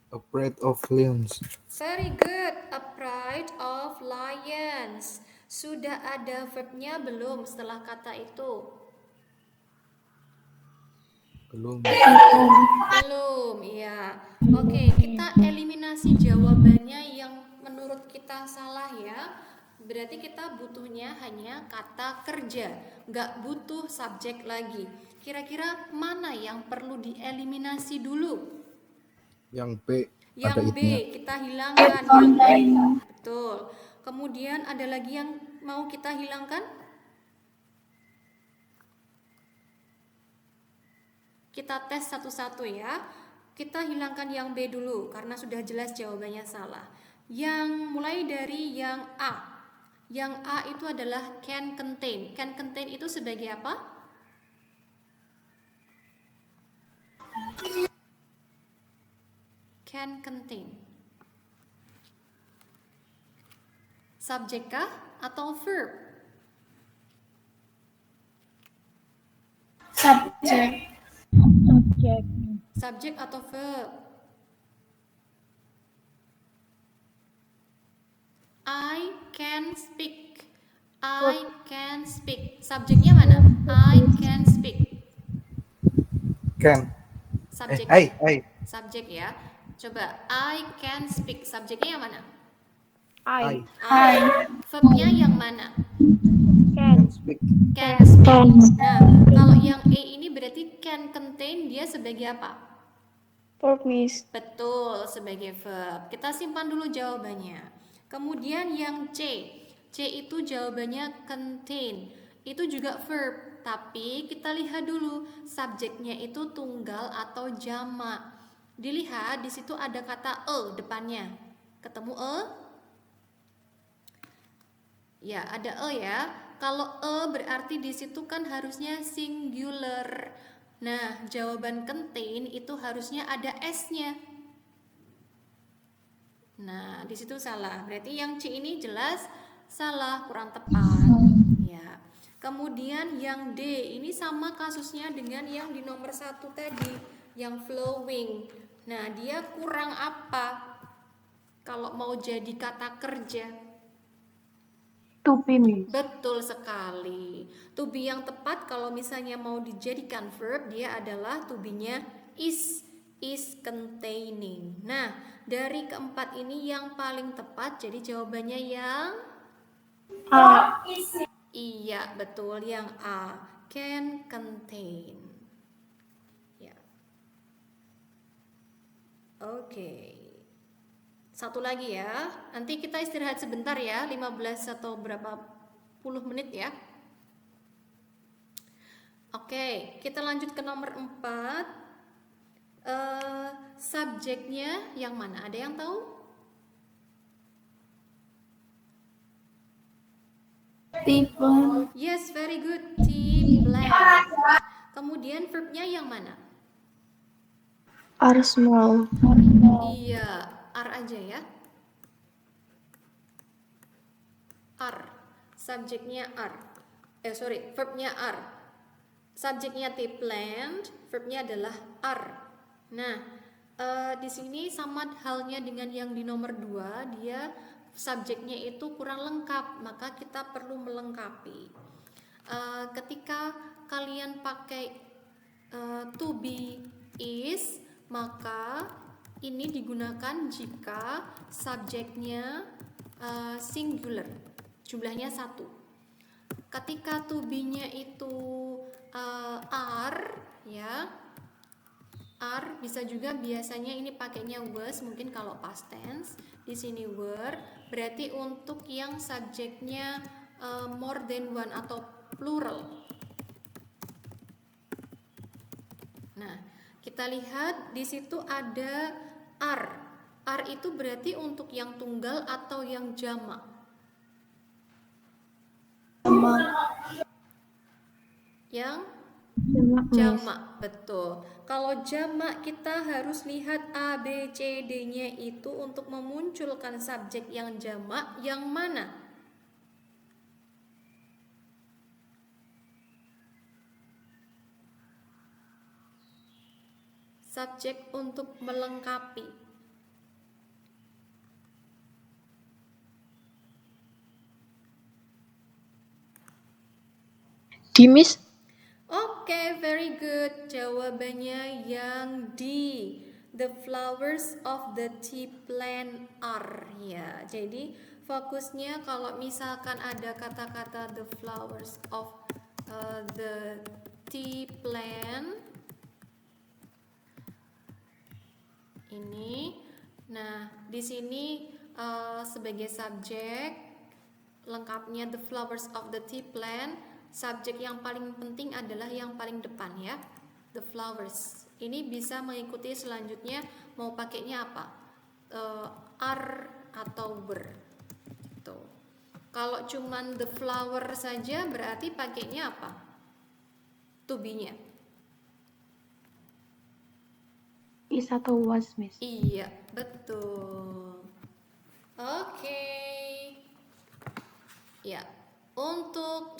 Afraid of lions. Very good, afraid of lions. Sudah ada verbnya belum setelah kata itu? Belum. Belum, iya. Oke, kita eliminasi jawabannya yang menurut kita salah ya. Berarti kita butuhnya hanya kata kerja, nggak butuh subjek lagi. Kira-kira mana yang perlu dieliminasi dulu? Yang B. Yang ada B, itnya. kita hilangkan yang B. Betul. Kemudian ada lagi yang mau kita hilangkan? Kita tes satu-satu ya. Kita hilangkan yang B dulu karena sudah jelas jawabannya salah. Yang mulai dari yang A. Yang A itu adalah can contain. Can contain itu sebagai apa? Can contain. Subjek kah atau verb? Subject. Subjek atau verb? I can speak. I can speak. Subjeknya mana? I can speak. Can. Subjek. Subjek ya. Coba I can speak. Subjeknya yang mana? I. Verbnya yang mana? Can speak. Can speak. Nah, kalau yang A ini berarti can contain, dia sebagai apa? Verb, Miss. Betul, sebagai verb. Kita simpan dulu jawabannya. Kemudian yang C. C itu jawabannya contain. Itu juga verb, tapi kita lihat dulu subjeknya itu tunggal atau jamak. Dilihat di situ ada kata e depannya. Ketemu e? Ya, ada e ya. Kalau e berarti di situ kan harusnya singular. Nah, jawaban contain itu harusnya ada s-nya. Nah, di situ salah. Berarti yang C ini jelas salah, kurang tepat. Ya. Kemudian yang D ini sama kasusnya dengan yang di nomor 1 tadi, yang flowing. Nah, dia kurang apa? Kalau mau jadi kata kerja. To be, Miss. Betul sekali. To be yang tepat kalau misalnya mau dijadikan verb, dia adalah to be-nya is. is containing. Nah, dari keempat ini yang paling tepat, jadi jawabannya yang A. iya, betul, yang A, can contain. Ya. Oke. Satu lagi ya. Nanti kita istirahat sebentar ya, 15 atau berapa puluh menit ya. Oke, kita lanjut ke nomor 4. Subjeknya yang mana? Ada yang tahu? T-plan. Yes, very good. T-plan. Kemudian verbnya yang mana? Are small. Iya, are aja ya. Are. Subjeknya are. Verbnya are. Subjeknya T-planned, verbnya adalah are. Nah, di sini sama halnya dengan yang di nomor 2, dia subjeknya itu kurang lengkap, maka kita perlu melengkapi. Ketika kalian pakai to be is, maka ini digunakan jika subjeknya singular, jumlahnya 1. Ketika to be-nya itu are, ya, are, bisa juga biasanya ini pakainya was, mungkin kalau past tense, di sini were, berarti untuk yang subjeknya more than one atau plural. Nah, kita lihat di situ ada are. Are itu berarti untuk yang tunggal atau yang jamak? Yang jamak, betul. Kalau jamak kita harus lihat A, B, C, D-nya itu untuk memunculkan subjek yang jamak yang mana? Subjek untuk melengkapi. D, Miss. Oke, very good. Jawabannya yang D. The flowers of the tea plant are. Ya, jadi fokusnya kalau misalkan ada kata-kata the flowers of the tea plant ini. Nah, di sini sebagai subjek lengkapnya the flowers of the tea plant. Subjek yang paling penting adalah yang paling depan ya, the flowers. Ini bisa mengikuti selanjutnya mau pakainya apa, are atau were. Tuh. Kalau cuman the flower saja berarti pakainya apa, to be-nya. Is atau was, Miss. Iya, betul. Oke. Ya, untuk